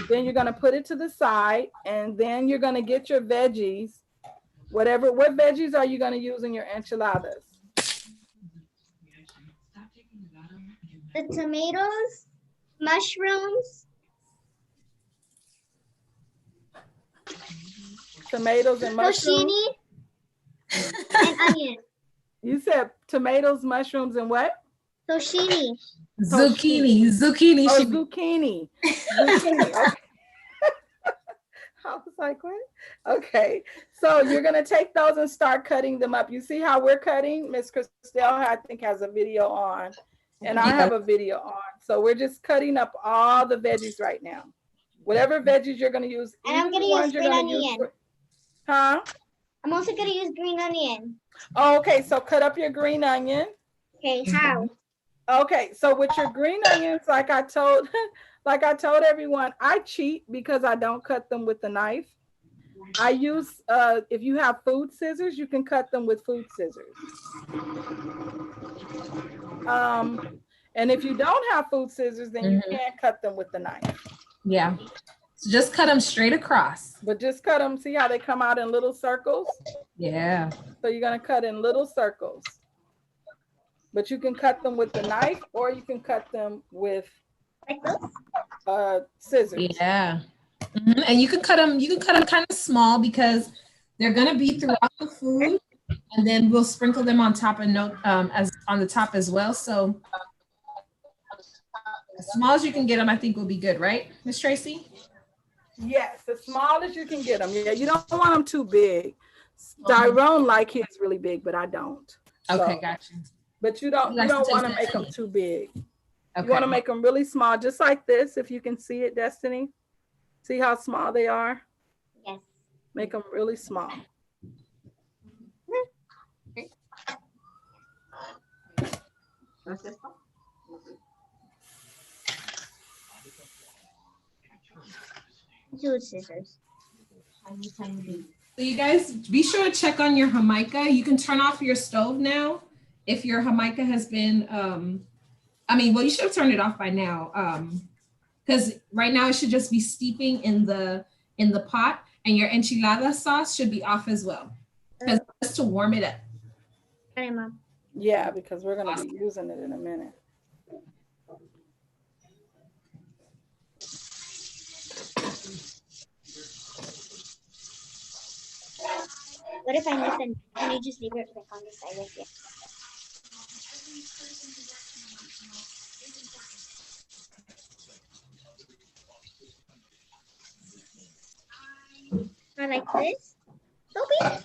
then you're gonna put it to the side, and then you're gonna get your veggies. What veggies are you gonna use in your enchiladas? The tomatoes, mushrooms, Tomatoes and mushrooms? zucchini, and onion. You said tomatoes, mushrooms, and what? Zucchini. Zucchini. Oh, Zucchini. zucchini. Zucchini. Okay. I was like, what? Okay. So you're going to take those and start cutting them up. You see how we're cutting? Miss Christelle, I think, has a video on, and I have a video on. So we're just cutting up all the veggies right now. Whatever veggies you're going to use. And I'm going to use green onion. Huh? I'm also going to use green onion. Oh, okay. So cut up your green onion. Okay, how? Okay, so with your green onions, like I told everyone, I cheat because I don't cut them with the knife. I use, if you have food scissors, you can cut them with food scissors. And if you don't have food scissors, then you can't cut them with the knife. Yeah. So just cut them straight across. But just cut them, see how they come out in little circles? Yeah. So you're gonna cut in little circles. But you can cut them with the knife, or you can cut them with scissors. Yeah. And you can cut them kind of small, because They're gonna be throughout the food, and then we'll sprinkle them on top and as on the top as well. So as small as you can get them, I think will be good, right, Miss Tracy? Yes, as small as you can get them. Yeah, you don't want them too big. Tyrone like his really big, but I don't. Okay, So, gotcha. but you don't want to make them too big. Okay. You want to make them really small, just like this. If you can see it, Destiny. See how small they are? Yes. Make them really small. Two scissors. So you guys be sure to check on your Jamaica. You can turn off your stove now if your Jamaica has been well, you should have turned it off by now. Because right now it should just be steeping in the pot, and your enchilada sauce should be off as well. Because just to warm it up. Hi, Mom. Yeah, because we're gonna be using it in a minute. What if I miss it? Can you just leave it like on the side right here? I like this. Don't be happy.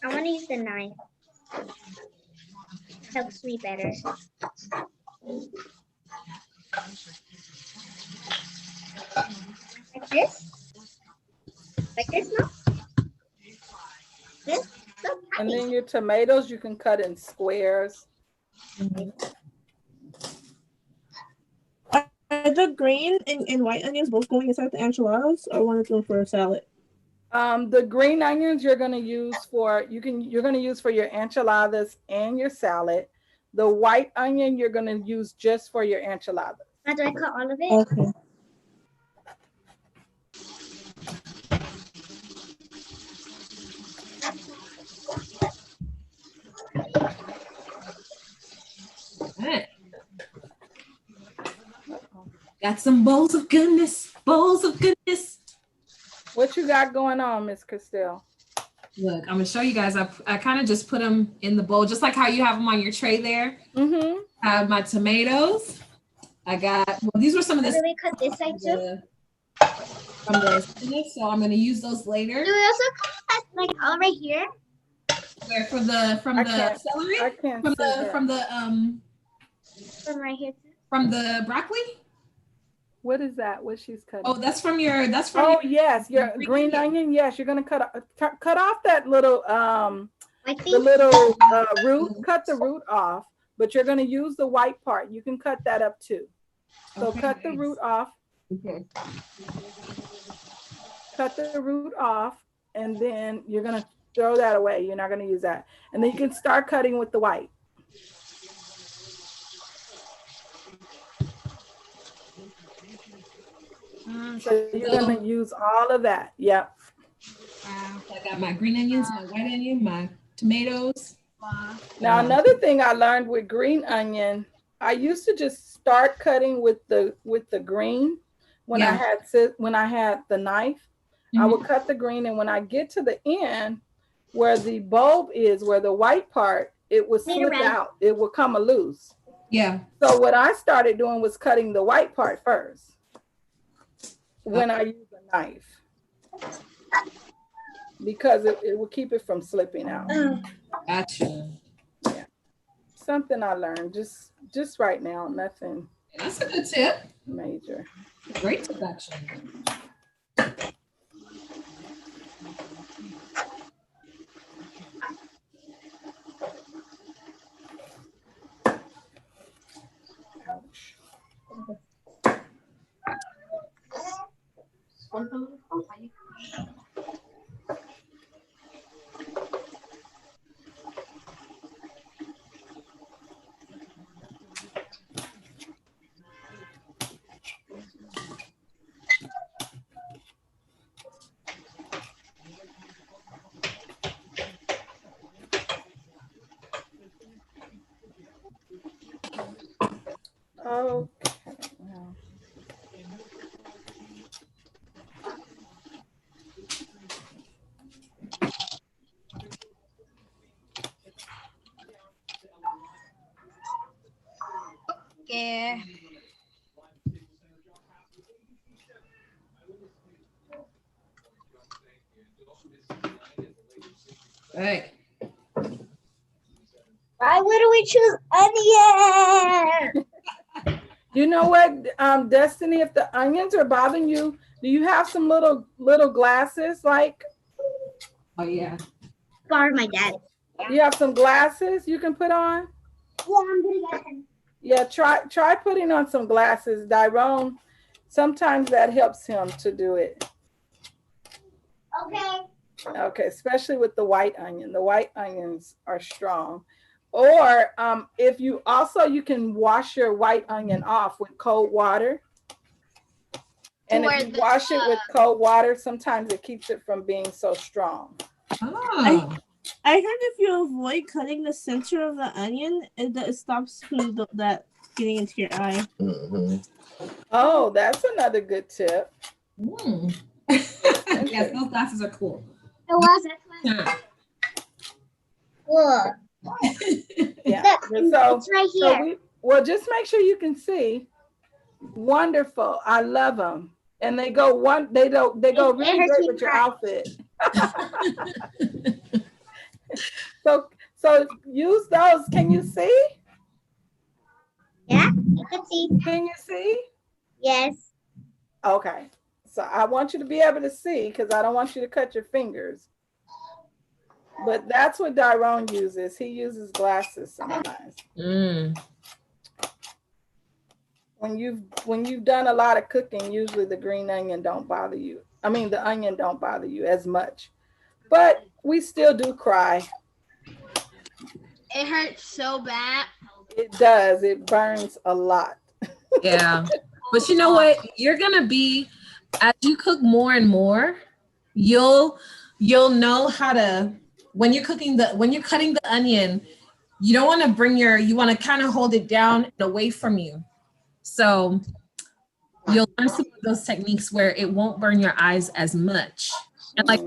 I want to use the knife. Helps me better. Like this? Like this, no? This? So And then your tomatoes, you can cut in squares. Are the green and white onions both going inside the enchiladas, or one of them for a salad? The green onions you're gonna use for your enchiladas and your salad. The white onion you're gonna use just for your enchiladas. how do I cut all of it? Okay. Good. Got some bowls of goodness. Bowls of goodness. What you got going on, Miss Castile? Look, I'm gonna show you guys. I kind of just put them in the bowl, just like how you have them on your tray there. Mm-hmm. I have my tomatoes. I got, well, these were some of How the do we cut this side too? from the spinach, so I'm gonna use those later. Do we also cut like all right here? Where from the celery? I can't From see that. From right here too? From the broccoli? What is that? What she's cutting? Oh, that's from Oh your yes, your green onion. Yes, you're gonna cut off that little Like the little root. Cut the root off, but you're gonna use the white part. You can cut that up too. So Okay, cut the nice. root off. Okay. Cut the root off, and then you're gonna throw that away. You're not gonna use that, and then you can start cutting with the white. So you're gonna use all of that. Yep. I got my green onions, my white onion, my tomatoes. Now another thing I learned with green onion, I used to just start cutting with the green when I had the knife. I would cut the green, and when I get to the end where the bulb is, where the white part, it would slip out. It would come loose. Yeah. So what I started doing was cutting the white part first when I use a knife, because it will keep it from slipping out. Gotcha. Yeah. Something I learned just right now, nothing That's a good tip. major. Great tip, actually. Right. Why would we choose onion? You know what, Destiny, if the onions are bothering you, do you have some little glasses? Like, Oh yeah. Borrowed my dad. you have some glasses you can put on? Yeah, I'm gonna get them. Yeah, try putting on some glasses, Dyrone. Sometimes that helps him to do it. Okay. Okay, especially with the white onion. The white onions are strong. Or if you also, you can wash your white onion off with cold water. And if you wash it with cold water, sometimes it keeps it from being so strong. Oh. I heard if you avoid cutting the center of the onion, it stops from that getting into your eye. Oh, that's another good tip. Mm. Yes, those glasses are cool. It was. Yeah. Look. Yeah. Look, So, it's right here. well, just make sure you can see. Wonderful. I love them. And they go really great with your outfit. So use those. Can you see? Yeah, I can see. Can you see? Yes. Okay. So I want you to be able to see because I don't want you to cut your fingers. But that's what Dyrone uses. He uses glasses sometimes. Mm. When you've done a lot of cooking, usually the green onion don't bother you. I mean, the onion don't bother you as much. But we still do cry. It hurts so bad. It does. It burns a lot. Yeah. But you know what? You're gonna be, as you cook more and more, you'll know how to, when you're cutting the onion, you don't want to you want to kind of hold it down and away from you. So you'll learn some of those techniques where it won't burn your eyes as much. And like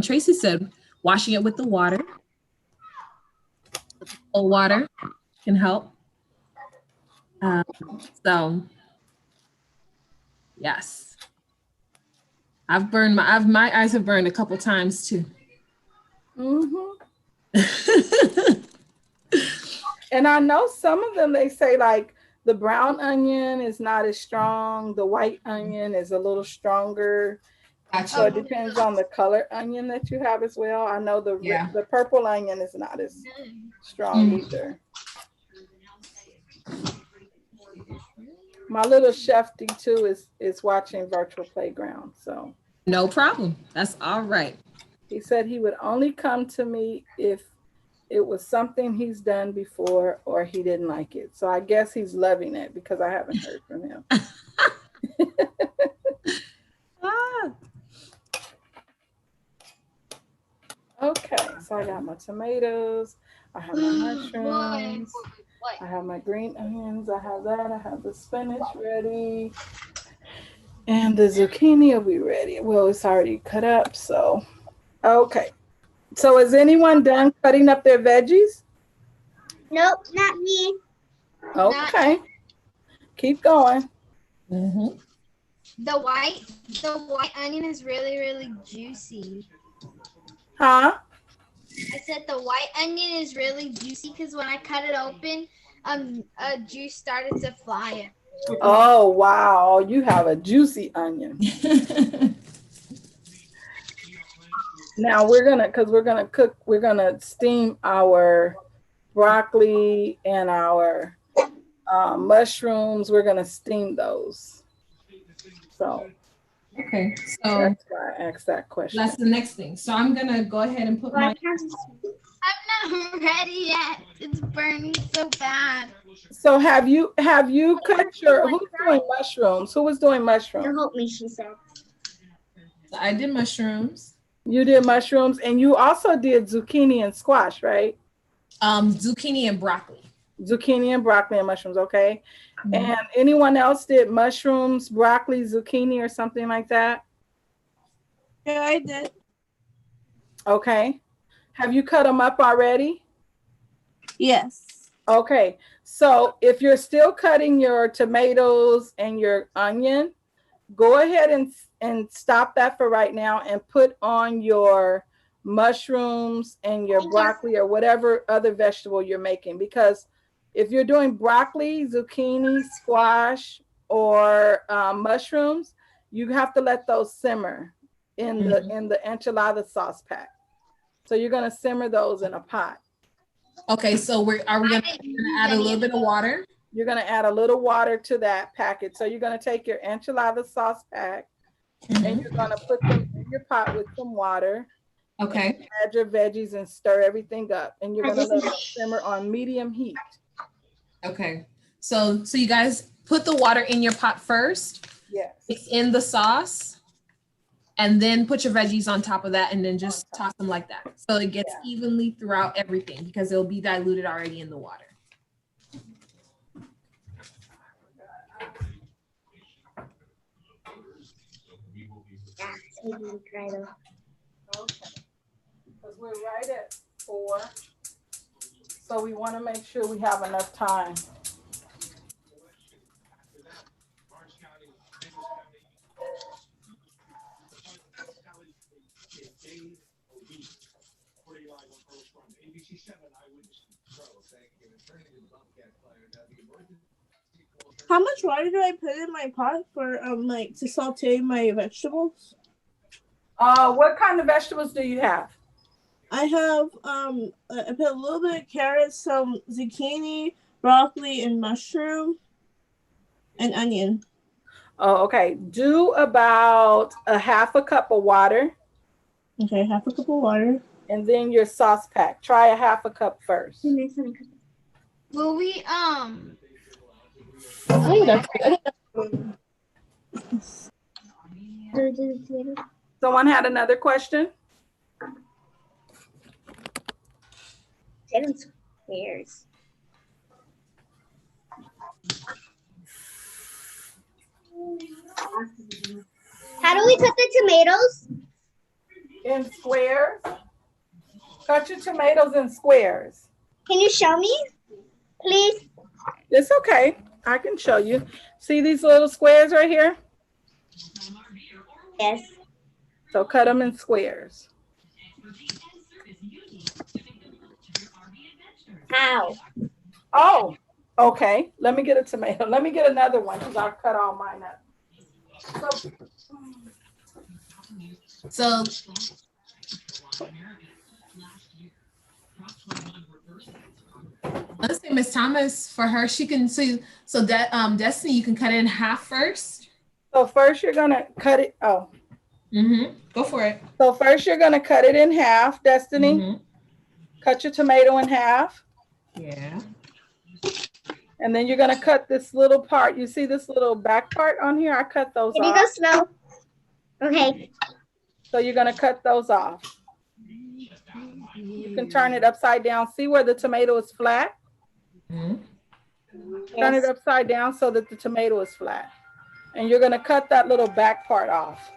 Tracy said, washing it with the water, cold water can help. So yes, my eyes have burned a couple times too. And I know some of them, they say like the brown onion is not as strong. The white onion is a little stronger. Gotcha. So it depends on the color onion that you have as well. I know the purple onion is not as strong either. My little chef D2 is watching Virtual Playground. So no problem. That's all right. He said he would only come to me if it was something he's done before or he didn't like it. So I guess he's loving it because I haven't heard from him. Okay, so I got my tomatoes. I have my mushrooms. I have my green onions. I have that. I have the spinach ready. And the zucchini will be ready. Well, it's already cut up, so. Okay. So is anyone done cutting up their veggies? Nope, not me. Okay. Keep going. The white onion is really, really juicy. Huh? I said the white onion is really juicy because when I cut it open, juice started to fly. Oh, wow. You have a juicy onion. Now we're gonna steam our broccoli and our mushrooms. We're gonna steam those. So okay, so that's why I asked that question. That's the next thing. So I'm gonna go ahead and put my. I'm not ready yet. It's burning so bad. So have you cut your? Who's doing mushrooms? Who was doing mushrooms? You help me, she said. So I did mushrooms. You did mushrooms, and you also did zucchini and squash, right? Zucchini and broccoli. Zucchini and broccoli and mushrooms, okay. And anyone else did mushrooms, broccoli, zucchini, or something like that? Yeah, I did. Okay. Have you cut them up already? Yes. Okay. So if you're still cutting your tomatoes and your onion, go ahead and stop that for right now and put on your mushrooms and your broccoli or whatever other vegetable you're making. Because if you're doing broccoli, zucchini, squash, or mushrooms, you have to let those simmer in the enchilada sauce pack. So you're gonna simmer those in a pot. Okay, so are we gonna add a little bit of water? You're gonna add a little water to that packet. So you're gonna take your enchilada sauce pack and you're gonna put them in your pot with some water. Okay. Add your veggies and stir everything up. And you're gonna let it simmer on medium heat. Okay. So you guys put the water in your pot first. Yes. It's in the sauce. And then put your veggies on top of that and then just toss them like that. So it gets evenly throughout everything because it'll be diluted already in the water. Okay. Because we're right at 4. So we want to make sure we have enough time. How much water do I put in my pot for like to saute my vegetables? What kind of vegetables do you have? I have I put a little bit of carrots, some zucchini, broccoli, and mushroom, and onion. Oh, okay. Do about a half a cup of water. Okay, half a cup of water. And then your sauce pack. Try a half a cup first. Will we I think that's good. Someone had another question? 10 squares. How do we cut the tomatoes? In squares. Cut your tomatoes in squares. Can you show me, please? It's okay. I can show you. See these little squares right here? Yes. So cut them in squares. How? Oh, okay. Let me get a tomato. Let me get another one because I'll cut all mine up. So let's say Miss Thomas, for her, she can so that Destiny, you can cut it in half first. So first you're gonna cut it. Oh. Go for it. So first you're gonna cut it in half, Destiny. Cut your tomato in half. Yeah. And then you're gonna cut this little part. You see this little back part on here? I cut those Can you off. go slow? Okay. So you're gonna cut those off. You can turn it upside down. See where the tomato is flat? Turn it upside down so that the tomato is flat. And you're gonna cut that little back part off.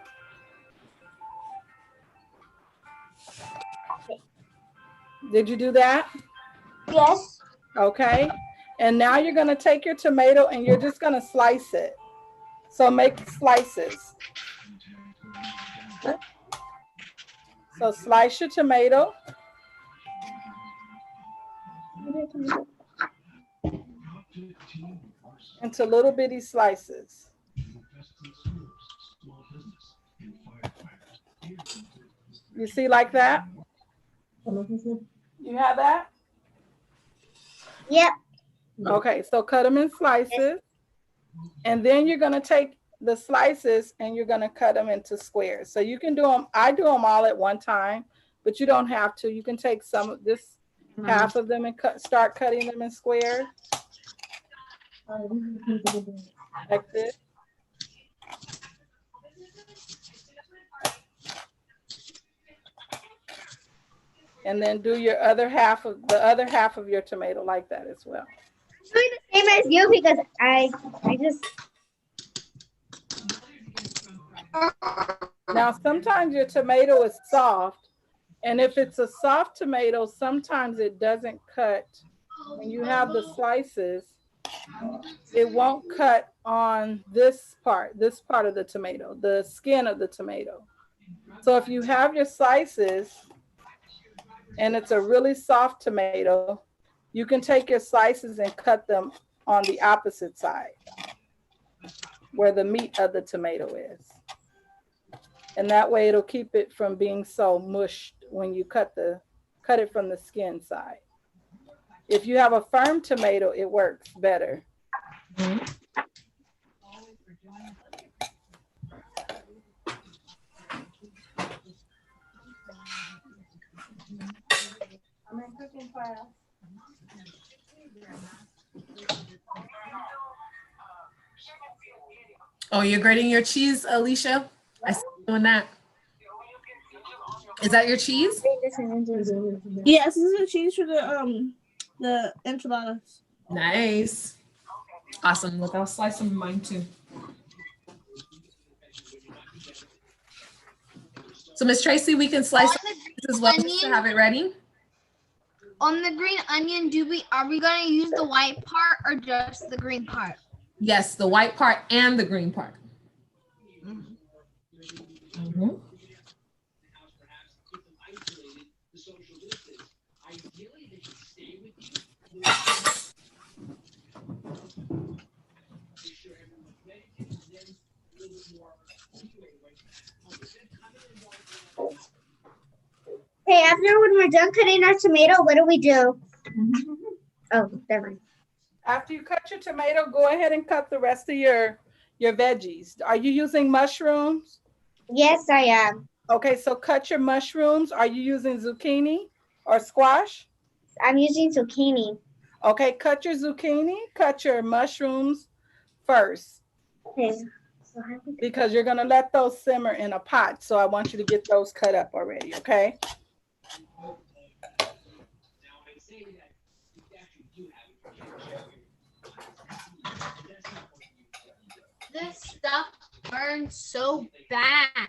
Did you do that? Yes. Okay. And now you're gonna take your tomato and you're just gonna slice it. So make slices. So slice your tomato. Into little bitty slices. You see like that? You have that? Yep. Okay, so cut them in slices. And then you're gonna take the slices and you're gonna cut them into squares. So you can do them, I do them all at one time, but you don't have to. You can take some of this, half of them, and start cutting them in squares. Like this. And then do your other half of your tomato like that as well. I'm doing the same as you because I just. Now, sometimes your tomato is soft, and if it's a soft tomato, sometimes it doesn't cut. When you have the slices, it won't cut on this part of the tomato, the skin of the tomato. So if you have your slices and it's a really soft tomato, you can take your slices and cut them on the opposite side where the meat of the tomato is. And that way it'll keep it from being so mushed when you cut it from the skin side. If you have a firm tomato, it works better. Oh, you're grating your cheese, Alicia? I see you doing that. Is that your cheese? Yes, this is the cheese for the enchiladas. Nice. Awesome. Look, I'll slice some of mine too. So Miss Tracy, we can slice as well just to have it ready. On the green onion, are we gonna use the white part or just the green part? Yes, the white part and the green part. Mm-hmm. Hey, after when we're done cutting our tomato, what do we do? Oh, never mind. After you cut your tomato, go ahead and cut the rest of your veggies. Are you using mushrooms? Yes, I am. Okay, so cut your mushrooms. Are you using zucchini or squash? I'm using zucchini. Okay, cut your zucchini, cut your mushrooms first. Okay. Because you're gonna let those simmer in a pot. So I want you to get those cut up already, okay? This stuff burns so bad.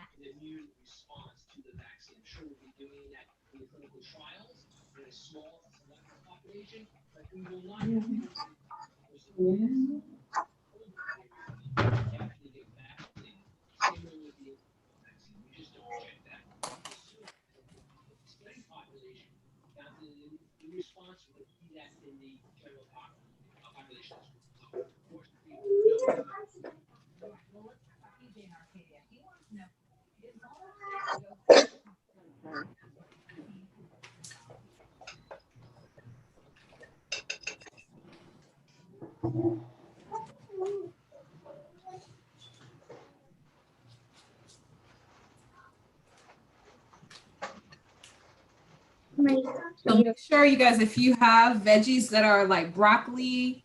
So make sure you guys, if you have veggies that are like broccoli,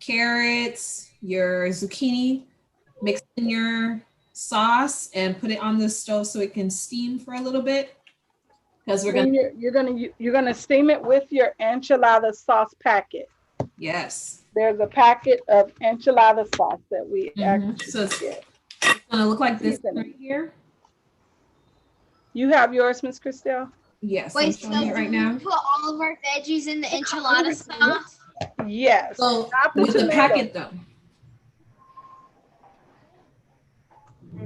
carrots, your zucchini, mix in your sauce and put it on the stove so it can steam for a little bit. Because we're gonna you're gonna steam it with your enchilada sauce packet. Yes. There's a packet of enchilada sauce that we actually so get. It's gonna look like this right here. You have yours, Miss Christelle? Yes. Wait, I'm so showing it right now. put all of our veggies in the enchilada sauce? Yes. So with the packet though.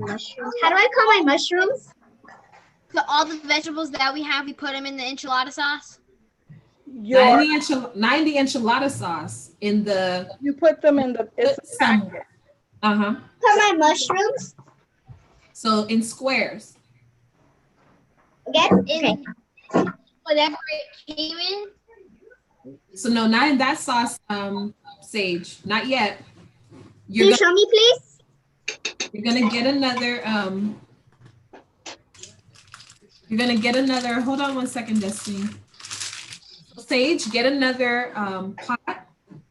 How do I call my mushrooms? So all the vegetables that we have, we put them in the enchilada sauce? 90 enchilada sauce in the. You put them in the. It's somewhere. Uh-huh. Put my mushrooms? So in squares. Again? In whatever it came in? So no, not in that sauce, Sage. Not yet. Can you show me, please? You're gonna get another, hold on one second, Destiny. So Sage, get another pot,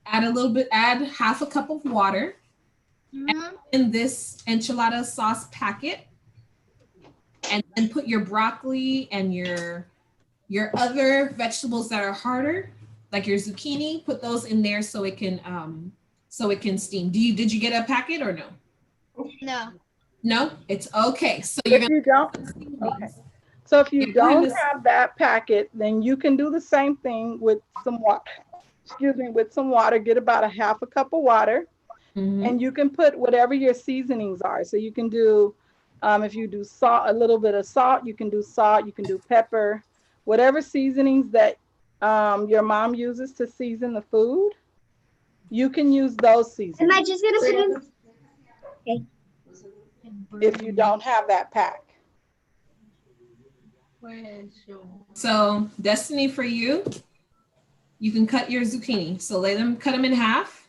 add half a cup of water in this enchilada sauce packet, and then put your broccoli and your other vegetables that are harder, like your zucchini, put those in there so it can steam. Did you get a packet or no? No. No, it's okay. So you're if you don't, okay. So if you don't have that packet, then you can do the same thing with some water. excuse me, with some water. Get about a half a cup of water. Mhm. And you can put whatever your seasonings are. So you can do, if you do salt, a little bit of salt, you can do salt, you can do pepper, whatever seasonings that your mom uses to season the food, you can use those seasonings. Am I just gonna put in? Okay. If you don't have that pack. So Destiny, for you, you can cut your zucchini. So cut them in half.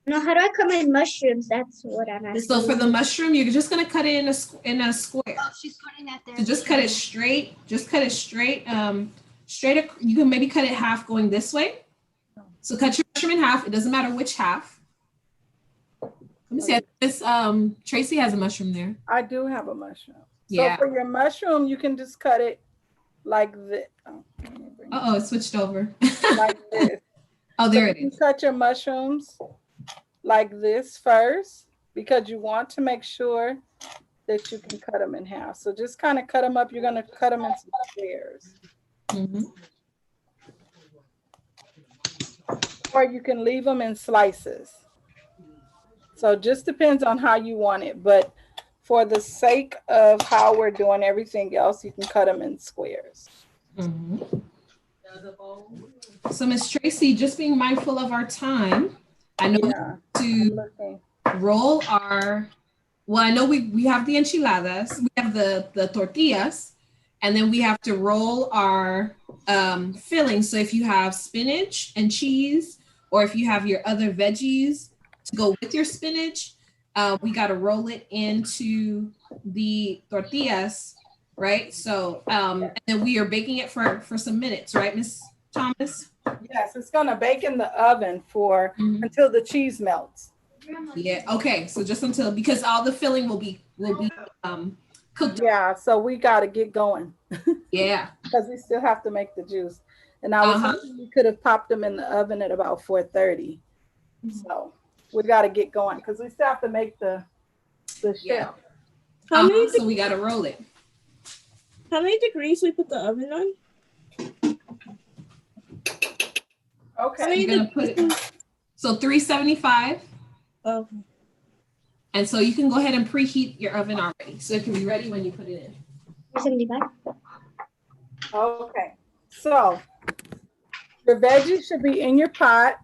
No, how do I cut my mushrooms? That's what I'm asking. So for the mushroom, you're just gonna cut it in a square. Oh, she's cutting that there. So just cut it straight. Just cut it straight. You can maybe cut it half going this way. So cut your mushroom in half. It doesn't matter which half. Let me see. This Tracy has a mushroom there. I do have a mushroom. Yeah. So for your mushroom, you can just cut it like this. Oh, it switched over. Like this. Oh, there so it is. You cut your mushrooms like this first because you want to make sure that you can cut them in half. So just kind of cut them up. You're going to cut them into squares. Mm-hmm. Or you can leave them in slices. So just depends on how you want it. But for the sake of how we're doing everything else, you can cut them in squares. Mm-hmm. So Miss Tracy, just being mindful of our time, I know to roll our, well, I know we have the enchiladas, we have the tortillas, and then we have to roll our filling. So if you have spinach and cheese, or if you have your other veggies to go with your spinach, we got to roll it into the tortillas, right? So, and then we are baking it for some minutes, right, Miss Thomas? Yes, it's going to bake in the oven for until the cheese melts. Yeah. Okay. So just until, because all the filling will be cooked. Yeah. So we got to get going. Yeah. Because we still have to make the juice. And I was thinking we could have popped them in the oven at about 4:30. So we got to get going because we still have to make the shell. So we got to roll it. How many degrees we put the oven on? Okay. You're gonna put it, so 375. Okay. And so you can go ahead and preheat your oven already. So it can be ready when you put it in. 375. Okay. So your veggies should be in your pot.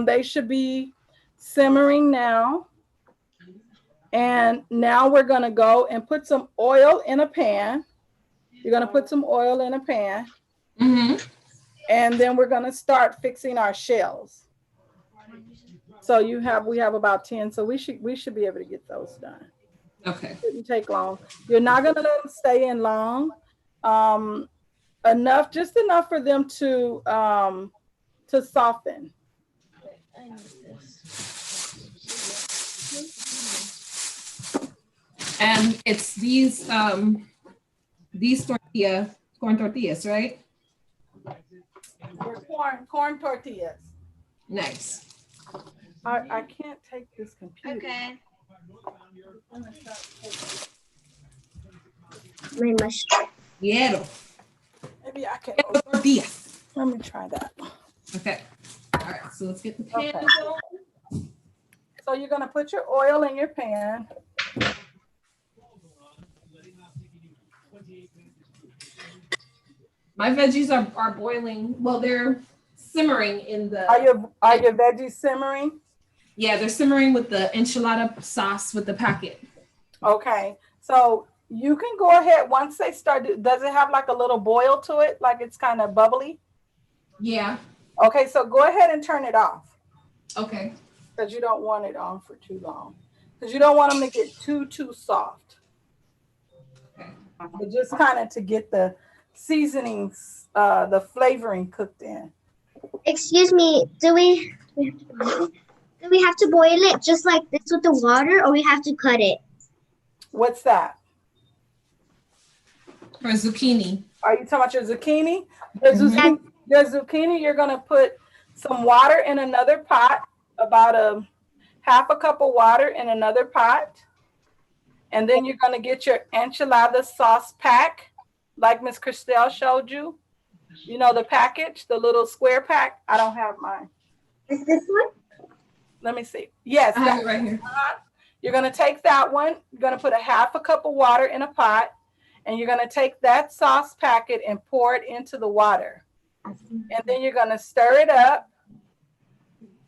They should be simmering now. And now we're going to go and put some oil in a pan. You're going to put some oil in a pan. Mm-hmm. And then we're going to start fixing our shells. So we have about 10. So we should be able to get those done. Okay. It shouldn't take long. You're not going to let them stay in long. Just enough for them to soften. And it's these corn tortillas, right? Corn tortillas. Nice. I can't take this computer. Okay. My mushroom. Yeah. Maybe I can. Tortillas. Let me try that. Okay. All right. So let's get the pan going. So you're going to put your oil in your pan. My veggies are boiling. Well, they're simmering in the. Are your veggies simmering? Yeah, they're simmering with the enchilada sauce with the packet. Okay. So you can go ahead once they start. Does it have like a little boil to it? Like it's kind of bubbly? Yeah. Okay. So go ahead and turn it off. Okay. Because you don't want it on for too long. Because you don't want them to get too soft. Okay. But just kind of to get the seasonings, the flavoring cooked in. Excuse me, do we have to boil it just like this with the water, or we have to cut it? What's that? For zucchini. Are you talking about your zucchini? Your zucchini, you're going to put some water in another pot, about a half a cup of water in another pot. And then you're going to get your enchilada sauce pack, like Miss Christelle showed you. You know the package, the little square pack? I don't have mine. Is this one? Let me see. Yes. I have it right here. You're going to take that one. You're going to put a half a cup of water in a pot. And you're going to take that sauce packet and pour it into the water. And then you're going to stir it up.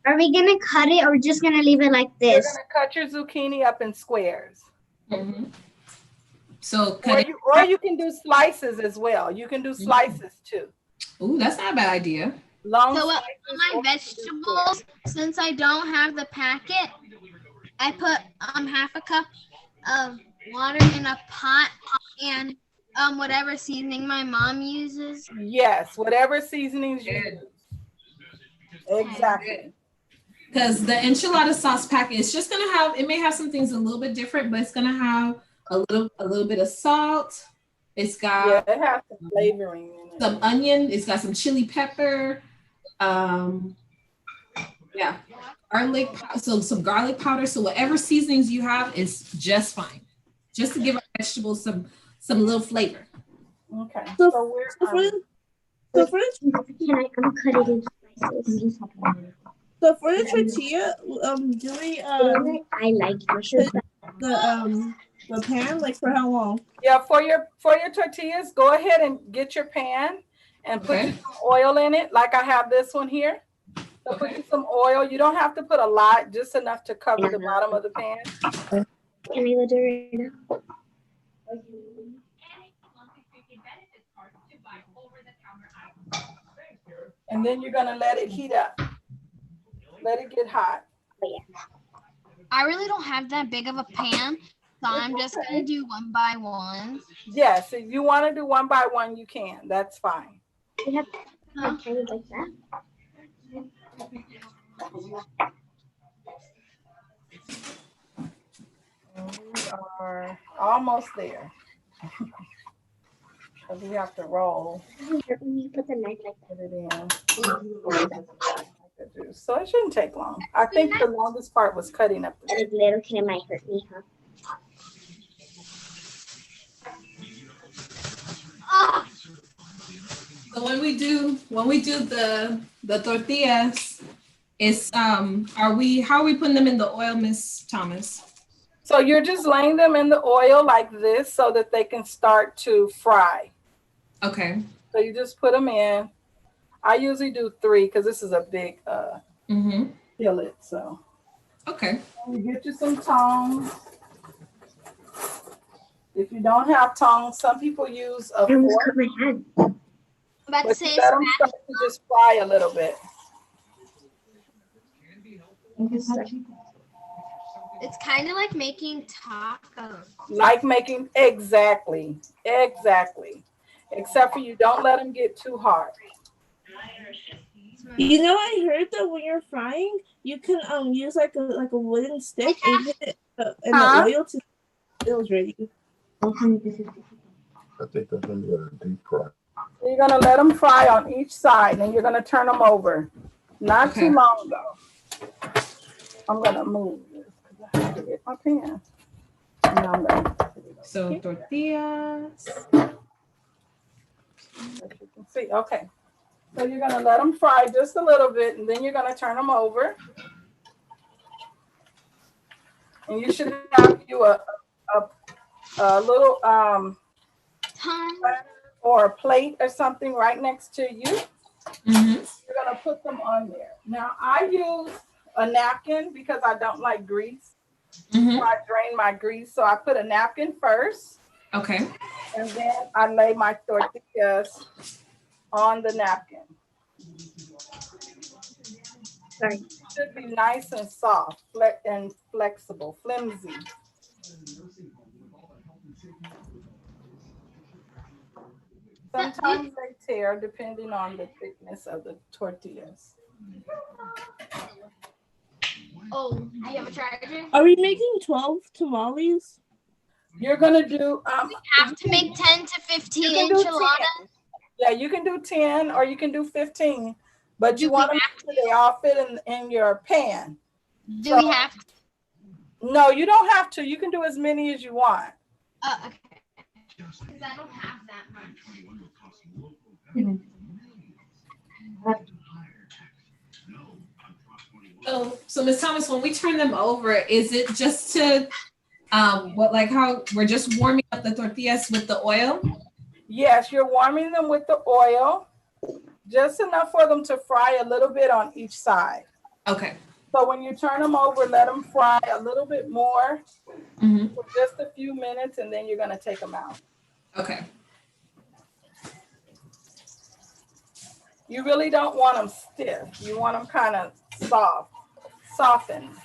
Are we gonna cut it or just gonna leave it like You're this? going to cut your zucchini up in squares. Mm-hmm. So Or you can do slices as well. You can do slices too. Ooh, that's not a bad idea. Long So slices my or- vegetables, since I don't have the packet, I put half a cup of water in a pot and whatever seasoning my mom uses. Yes, whatever seasonings you use. Exactly. Because the enchilada sauce packet is just gonna have, it may have some things a little bit different, but it's gonna have a little bit of salt. It's got Yeah, it has some flavoring in it. some onion. It's got some chili pepper. Yeah, garlic. So some garlic powder. So whatever seasonings you have is just fine. Just to give our vegetables some little flavor. Okay. So, So we're so for the, so for the, Can I cut it in slices? so for the tortilla, do we I like mushrooms. the pan like for how long? Yeah, for your tortillas, go ahead and get your pan and put Okay. you some oil in it, like I have this one here. So put you some oil. You don't have to put a lot, just enough to cover the bottom of the pan. Can I go do it right now? And then you're gonna let it heat up. Let it get hot. I really don't have that big of a pan, so I'm just gonna do one by one. Yes, if you want to do one by one, you can. That's fine. We have tiny like that. And we are almost there. Because we have to roll. Doesn't hurt when you put the knife like Put it in. So it shouldn't take long. I think the longest part was cutting up the that. It's little kid, it might hurt me, huh? Ah! So when we do the tortillas, it's how are we putting them in the oil, Miss Thomas? So you're just laying them in the oil like this so that they can start to fry. Okay. So you just put them in. I usually do 3 because this is a big fillet. So Okay. you get you some tongs. If you don't have tongs, some people use a I almost fork. cut my hand. I'm about to But say you let them start to just fry a little bit. it's kind of like making tacos. Like making, exactly. Except for you don't let them get too hard. You know, I heard that when you're frying, you can use like a wooden stick and hit it in Huh? the oil to it was ready. I think that's when you gotta deep fry. So you're gonna let them fry on each side and you're gonna turn them over. Not Okay. too long though. I'm gonna move this because I have to get my pan. Now I'm gonna, So tortillas. as you can see, okay. So you're gonna let them fry just a little bit and then you're gonna turn them over. And you should have you a little Time. or a plate or something right next to you. Mm-hmm. You're gonna put them on there. Now I use a napkin because I don't like grease. Mm-hmm. So I drain my grease. So I put a napkin first Okay. and then I lay my tortillas on the napkin. Sorry. It should be nice and soft and flexible, flimsy. Sometimes they tear depending on the thickness of the tortillas. Oh, do you have a charger? Are we making 12 tamales? You're gonna do Have to make 10 to 15 you can do 10. enchiladas. Yeah, you can do 10 or you can do 15, but you Do we want to make sure they all fit in your pan. Do we have to? No, you don't have to. You can do as many as you want. Okay. Because I don't have that much. So Ms. Thomas, when we turn them over, is it just to what, like how we're just warming up the tortillas with the oil? Yes, you're warming them with the oil, just enough for them to fry a little bit on each side. Okay. So when you turn them over, let them fry a little bit more for just a few minutes, and then you're gonna take them out. Okay. You really don't want them stiff. You want them kind of soft, softened.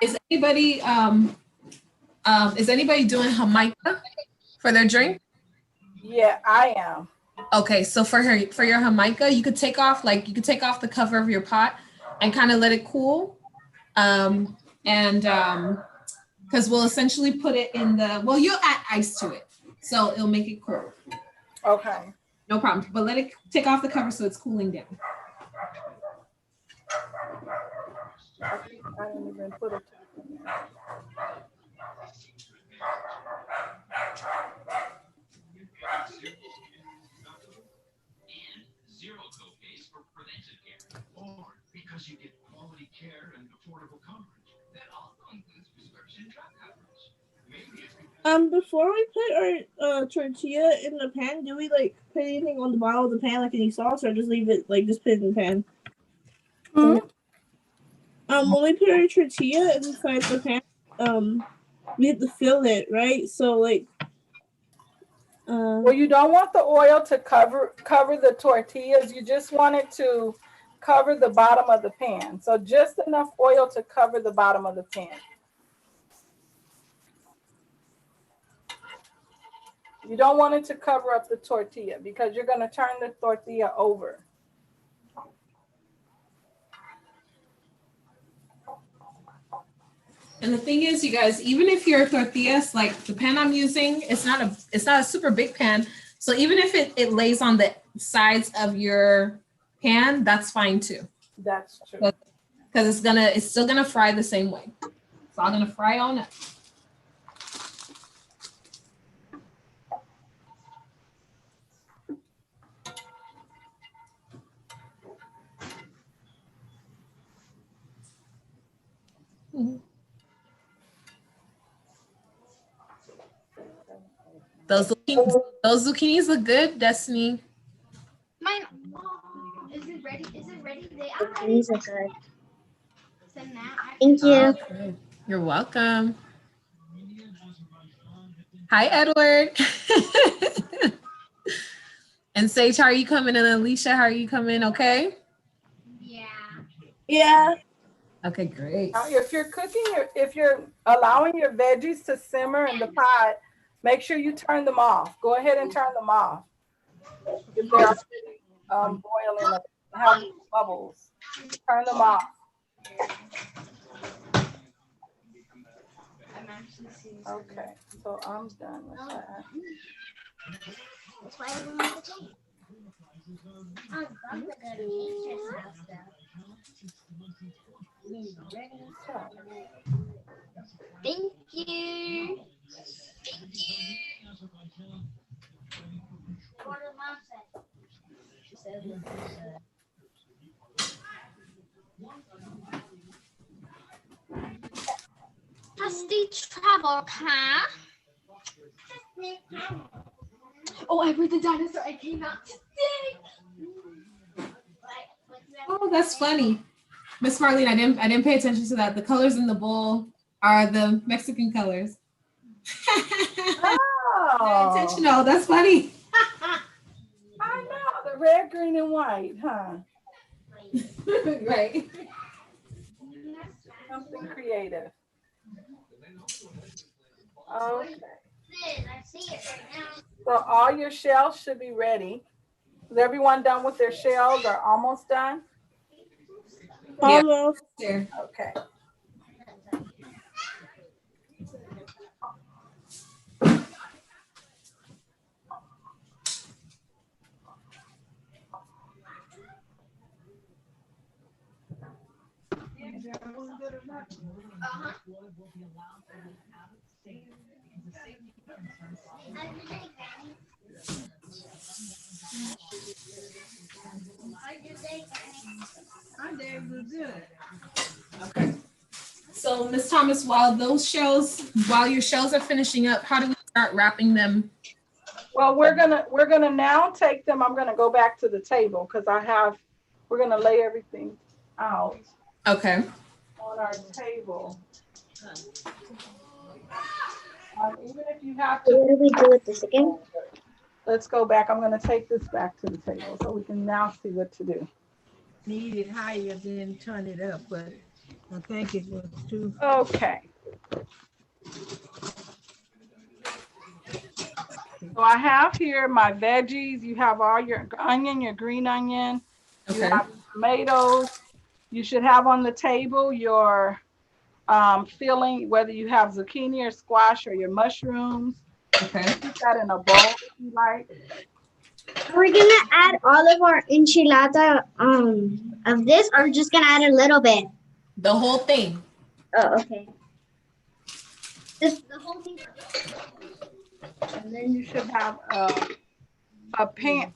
Is anybody doing Jamaica for their drink? Yeah, I am. Okay, so for your Jamaica, you could take off the cover of your pot and kind of let it cool. Because we'll essentially put it in you'll add ice to it. So it'll make it cool. Okay. No problem. But let it take off the cover so it's cooling down. I didn't even put it in there. Zero co-pays for preventive care, or because you get quality care and affordable coverage that also includes prescription drug coverage. Maybe it's Before we put our tortilla in the pan, do we like put anything on the bottom of the pan, like any sauce, or just leave it like just put it in the pan? When we put our tortilla inside the pan, we have to fill it, right? So like well, you don't want the oil to cover the tortillas. You just want it to cover the bottom of the pan. So just enough oil to cover the bottom of the pan. You don't want it to cover up the tortilla because you're going to turn the tortilla over. And the thing is, you guys, even if your tortillas, like the pan I'm using, it's not a super big pan. So even if it lays on the sides of your pan, that's fine too. That's true. Because it's still gonna fry the same way. It's all gonna fry on it. Those zucchinis look good, Destiny. Mine. Is it ready? Is it ready? They are ready. These are good. Send that. Thank you. Okay. You're welcome. Hi, Edward. And Sage, how are you coming? And Alicia, how are you coming? Okay? Yeah. Okay, great. Now, if you're allowing your veggies to simmer in the pot, make sure you turn them off. Go ahead and turn them off. If they're boiling, have bubbles, turn them off. Okay, so I'm done with that. Thank you. Trusty travel car. Oh, I read the dinosaur. I came out today. Oh, that's funny. Miss Marlene, I didn't pay attention to that. The colors in the bowl are the Mexican colors. Oh. Intentional. That's funny. I know, the red, green, and white, huh? Right. Something creative. Okay. So all your shells should be ready. Is everyone done with their shells or almost done? Almost. Yeah. Okay. Okay. So, Ms. Thomas, while your shells are finishing up, how do we start wrapping them? Well, we're gonna now take them. I'm gonna go back to the table because we're gonna lay everything out. Okay. On our table. Even if you have to. What do we do with this again? Let's go back. I'm gonna take this back to the table so we can now see what to do. Need it higher, then turn it up, but I think it was too. Okay. So I have here my veggies. You have all your onion, your green onion. Okay. You have tomatoes. You should have on the table your filling, whether you have zucchini or squash or your mushrooms. Okay. Put that in a bowl if you like. We're gonna add all of our enchilada of this, or just gonna add a little bit? The whole thing. Oh, okay. The whole thing. And then you should have a pan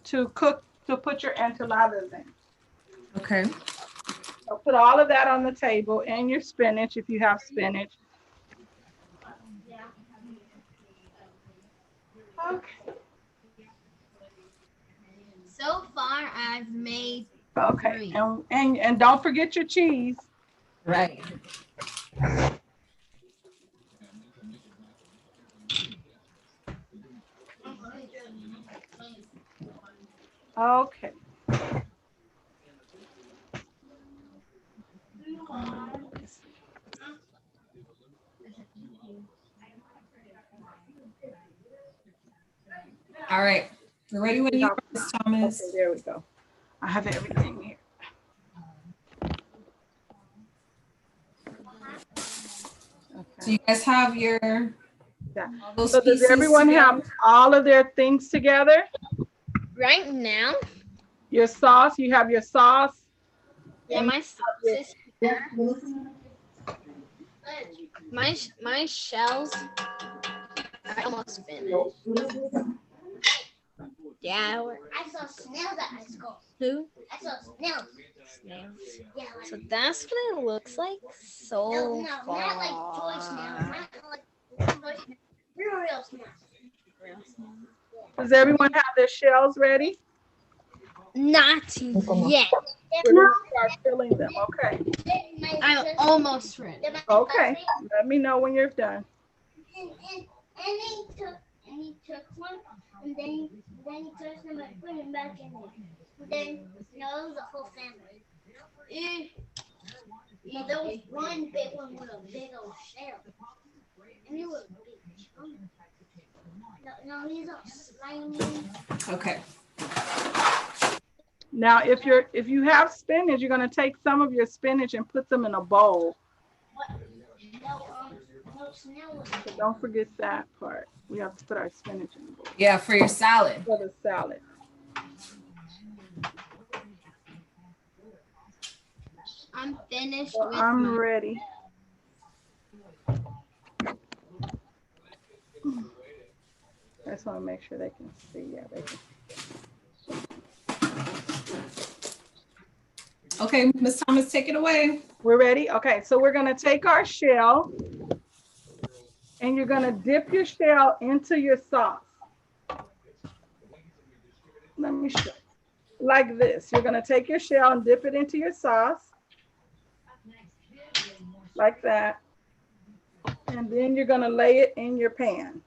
to put your enchiladas in. Okay. So put all of that on the table and your spinach if you have spinach. Okay. So far, I've made. Okay. And don't forget your cheese. Right. Okay. All right. We're ready when you are, Ms. Thomas. Okay, there we go. I have everything here. Okay. So you guys have your. Yeah. Those So does everyone together? have all of their things together? Right now? Your sauce, you have your sauce. Yeah, my sauce is here. My shells are almost finished. Yeah. I saw snails at school. Who? I saw snails. Snails. Yeah, like, So that's what it looks like so no, far. not like toy snails. Not like toy snails. Real snails. Does everyone have their shells ready? Not yet. We're gonna start filling them, okay? I'm almost ready. Okay, let me know when you're done. And he took one, and then he took them and put them back in there. And then, it was a whole family. There was one big one with a big old shell. And he was big. No, he's all slimy. Okay. Now, if you have spinach, you're gonna take some of your spinach and put them in a bowl. So don't forget that part. We have to put our spinach in the bowl. Yeah, for your salad. For the salad. I'm finished So with I'm my ready. I just want to make sure they can see. Yeah, they can. Okay, Ms. Thomas, take it away. We're ready? Okay, so we're going to take our shell and you're going to dip your shell into your sauce. Let me show you. Like this. You're going to take your shell and dip it into your sauce. Like that. And then you're going to lay it in your pan.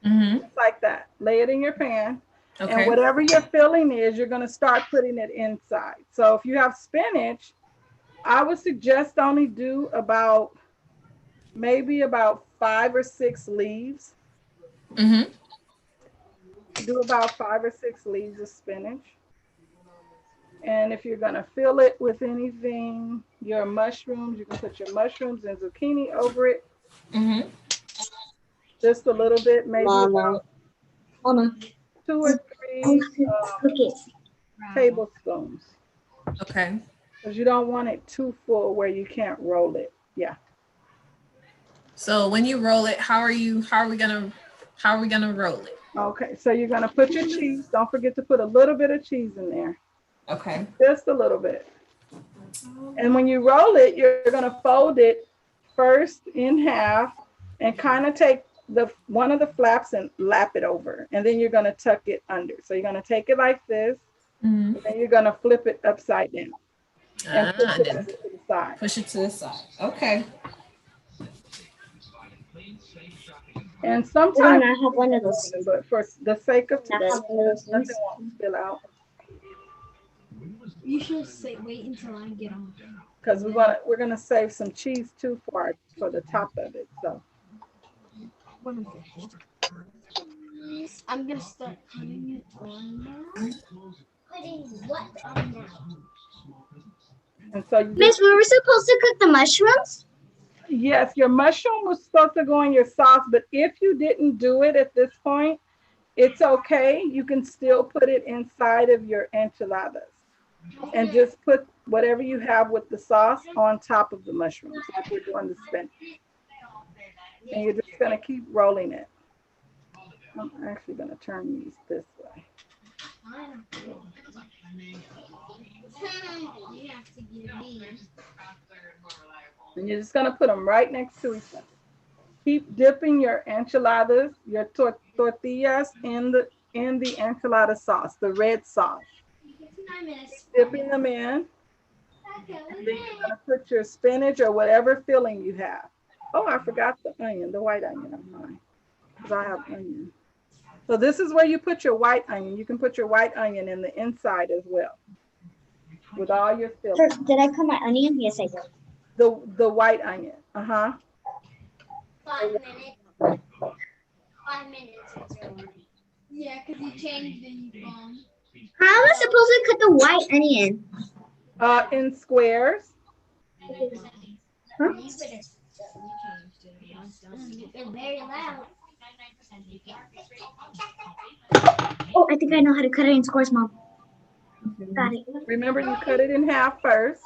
Just like that. Lay it in your pan. Okay. And whatever your filling is, you're going to start putting it inside. So if you have spinach, I would suggest only do maybe about 5 or 6 leaves. Do about 5 or 6 leaves of spinach. And if you're going to fill it with anything, your mushrooms, you can put your mushrooms and zucchini over it. Just a little bit, maybe about 2 or 3 tablespoons. Okay. Because you don't want it too full where you can't roll it. Yeah. So when you roll it, how are we gonna roll it? Okay, so you're gonna put your cheese. Don't forget to put a little bit of cheese in there. Okay. Just a little bit. And when you roll it, you're gonna fold it first in half and kind of take one of the flaps and lap it over. And then you're gonna tuck it under. So you're gonna take it like this, and then you're gonna flip it upside down. And push it to the side. Push it to the side. Okay. And sometimes I have one of those. But for the sake of today, I have one of those nothing things. won't spill out. You should wait until I get on. Because we're gonna save some cheese too for the top of it. So I'm gonna start putting it on now. Putting what on now? and so Miss, were we supposed to cook the mushrooms? yes, your mushroom was supposed to go in your sauce, but if you didn't do it at this point, it's okay. You can still put it inside of your enchiladas. And just put whatever you have with the sauce on top of the mushrooms, like we're doing the spinach. And you're just gonna keep rolling it. I'm actually gonna turn these this way. You have to give me. And you're just gonna put them right next to each other. Keep dipping your enchiladas, your tortillas in the enchilada sauce, the red sauce. Dipping them in. And then you're gonna put your spinach or whatever filling you have. Oh, I forgot the onion, the white onion on mine, because I have onion. So this is where you put your white onion. You can put your white onion in the inside as well, with all your fillings. Did I put my onion? Yes, I did. The white onion. 5 minutes. 5 minutes. Yeah, because you changed the uniform. How am I supposed to cut the white onion? In squares. Huh? It's very loud. Oh, I think I know how to cut it in squares, Mom. Got it. Remember, you cut it in half first,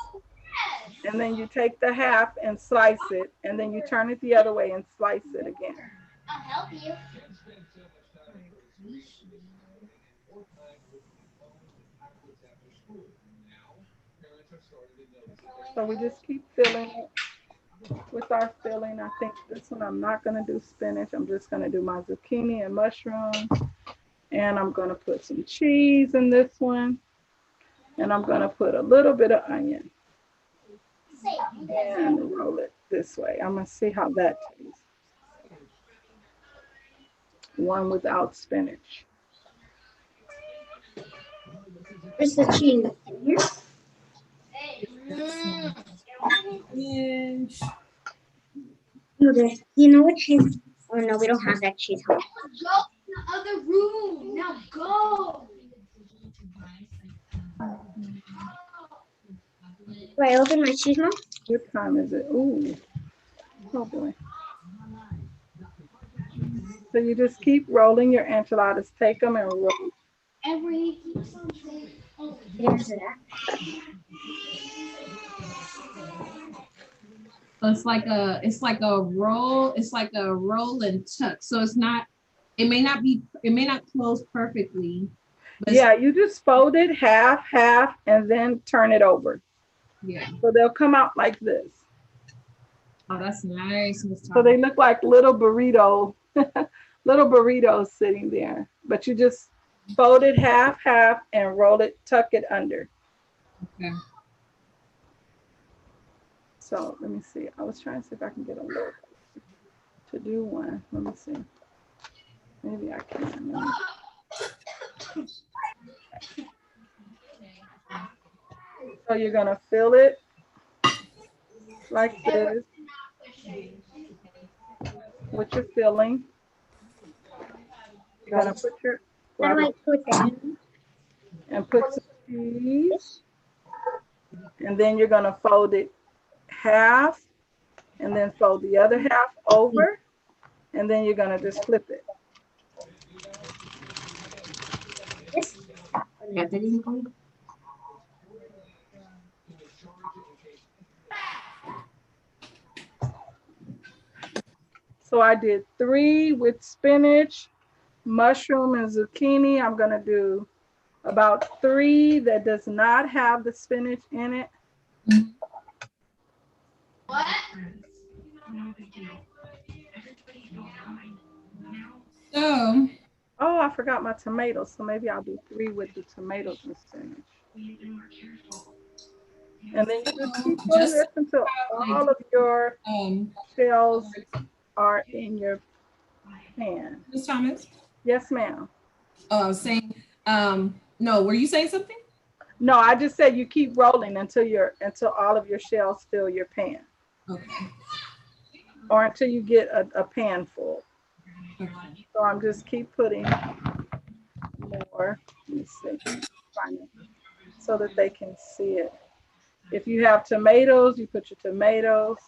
and then you take the half and slice it, and then you turn it the other way and slice it again. I'll help you. So we just keep filling it with our filling. I think this one I'm not going to do spinach. I'm just going to do my zucchini and mushroom. And I'm going to put some cheese in this one. And I'm going to put a little bit of onion. And roll it this way. I'm going to see how that tastes. One without spinach. Where's the cheese? Here? You know what cheese? Oh no, we don't have that cheese. Go to the other room. Now go. Do I open my cheese, Mom? What time is it? Ooh. Oh boy. So you just keep rolling your enchiladas. Take them and roll. Every. Here's that. So it's like a roll and tuck. So it may not close perfectly. But Yeah, you just fold it half, and then turn it over. Yeah. So they'll come out like this. Oh, that's nice. So they look like little burritos sitting there. But you just fold it half, and roll it, tuck it under. Okay. So let me see. I was trying to see if I can get a little to do one. Let me see. Maybe I can. So you're gonna fill it like this with your filling. You're gonna put your How do I put that? and put some cheese, and then you're gonna fold it half, and then fold the other half over, and then you're gonna just flip it. So I did 3 with spinach, mushroom, and zucchini. I'm gonna do about 3 that does not have the spinach in it. What? So, Oh, I forgot my tomatoes. So maybe I'll do 3 with the tomatoes and spinach. And then you just keep doing this until all of your shells are in your pan. Ms. Thomas? Yes, ma'am. Oh, I was saying, no, were you saying something? No, I just said you keep rolling until all of your shells fill your pan. Okay. Or until you get a pan full. Okay. So I'm just keep putting more. Let me see. Find it so that they can see it. If you have tomatoes, you put your tomatoes.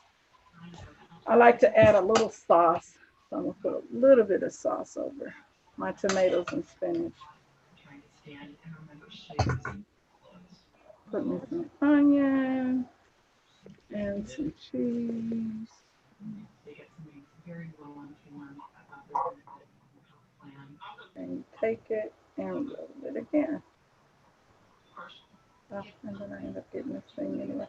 I like to add a little sauce. So I'm gonna put a little bit of sauce over my tomatoes and spinach. Put me some onion and some cheese. And take it and roll it again. Oh, and then I end up getting this thing anyway.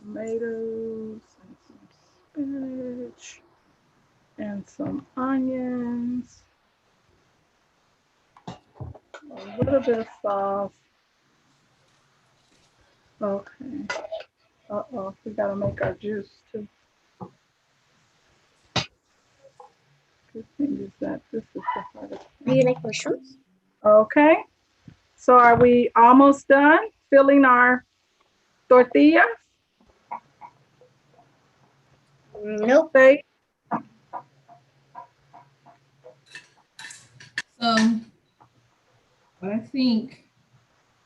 Tomatoes and some spinach and some onions. A little bit of sauce. Okay. Uh-oh, we gotta make our juice too. Good thing is that this is the hardest. Do you like mushrooms? Okay. So are we almost done filling our tortillas? Nope. Say, So, what I think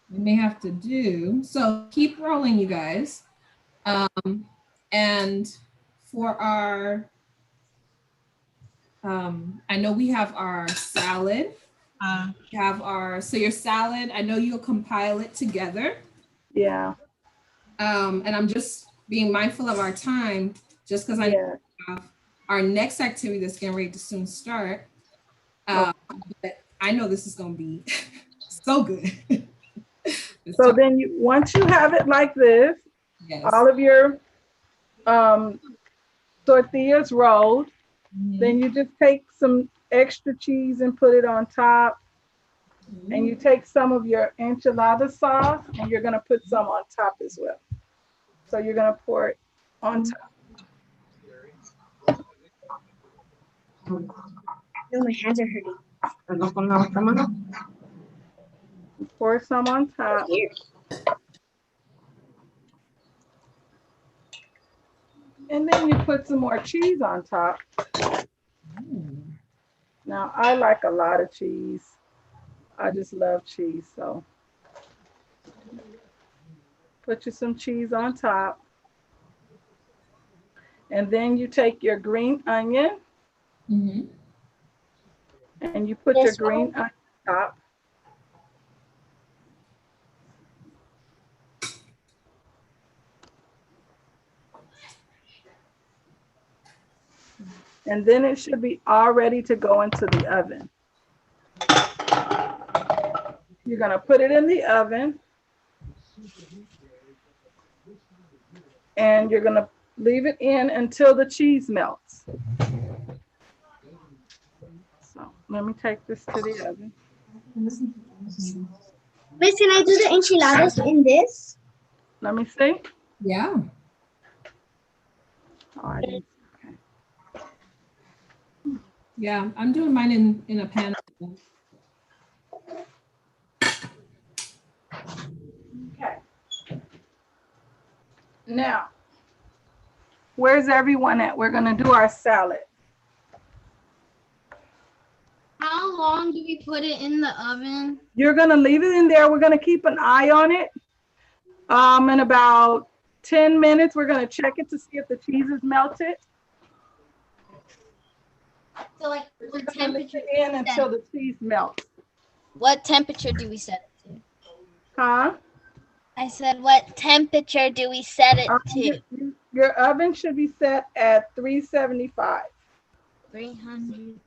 we may have to do, so keep rolling, you guys. And for our, I know we have our salad. We have our, so your salad, I know you'll compile it together. yeah. And I'm just being mindful of our time, just because I have our next activity that's getting ready to soon start. But I know this is going to be so good. So then once you have it like this, yes. all of your tortillas rolled, then you just take some extra cheese and put it on top. And you take some of your enchilada sauce and you're gonna put some on top as well. So you're gonna pour it on top. No, my hands are hurting. Pour some on top. And then you put some more cheese on top. Now I like a lot of cheese. I just love cheese, so put you some cheese on top. And then you take your green onion and you put your green onion on top. And then it should be all ready to go into the oven. You're gonna put it in the oven and you're gonna leave it in until the cheese melts. So let me take this to the oven. Miss, can I do the enchiladas in this? Let me see. Yeah. Oh, I didn't. Yeah, I'm doing mine in a pan. Okay. Now, where's everyone at? We're gonna do our salad. How long do we put it in the oven? You're gonna leave it in there. We're gonna keep an eye on it. In about 10 minutes, we're gonna check it to see if the cheese is melted. So like You're what gonna mix temperature? it in until the cheese melts. What temperature do we set it to? Huh? I said, what temperature do we set it to? Your oven should be set at 375. 370.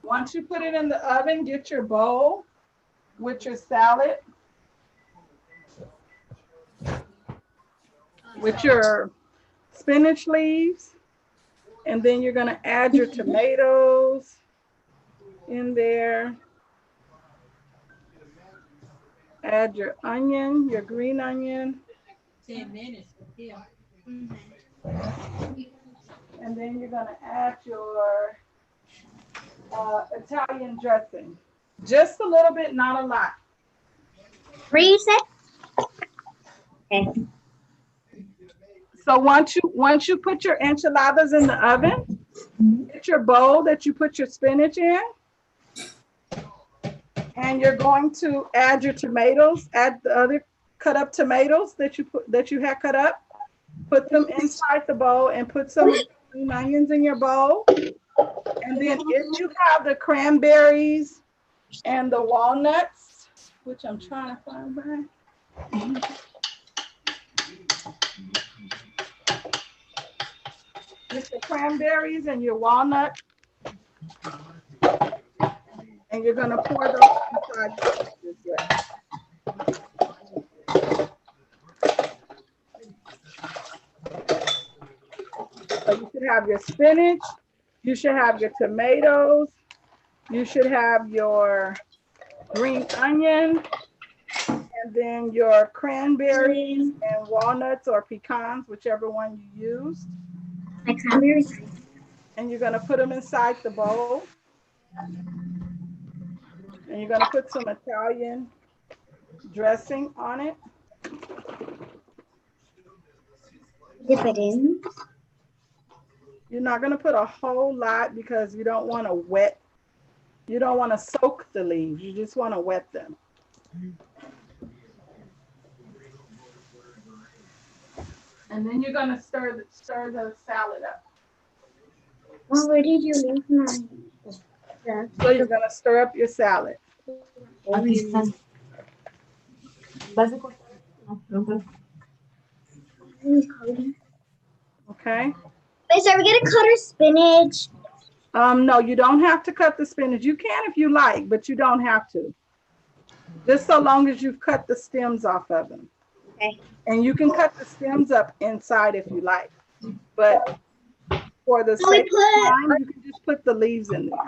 Once you put it in the oven, get your bowl with your salad, with your spinach leaves, and then you're gonna add your tomatoes in there. Add your onion, your green onion. 10 minutes. Yeah. And then you're gonna add your Italian dressing. Just a little bit, not a lot. 3, you said? Okay. So once you put your enchiladas in the oven, get your bowl that you put your spinach in, and you're going to add your tomatoes. Add the other cut up tomatoes that you had cut up. Put them inside the bowl and put some green onions in your bowl. And then if you have the cranberries and the walnuts, which I'm trying to find behind. With the cranberries and your walnut, and you're gonna pour those inside this way. So you should have your spinach, you should have your tomatoes, you should have your green onion, and then your cranberries and walnuts or pecans, whichever one you used. Like cranberries. And you're gonna put them inside the bowl. And you're gonna put some Italian dressing on it. Dip it in. You're not gonna put a whole lot because you don't want to soak the leaves. You just want to wet them. And then you're gonna stir the salad up. Well, where did you leave mine? So you're gonna stir up your salad. Okay. Wait, so are we gonna cut our spinach? No, you don't have to cut the spinach. You can if you like, but you don't have to. Just so long as you've cut the stems off of them. Okay. And you can cut the stems up inside if you like. But for the So we sake of time, you can just put the leaves in there.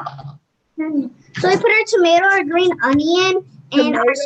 So we put our tomato, our green onion, and our Tomato.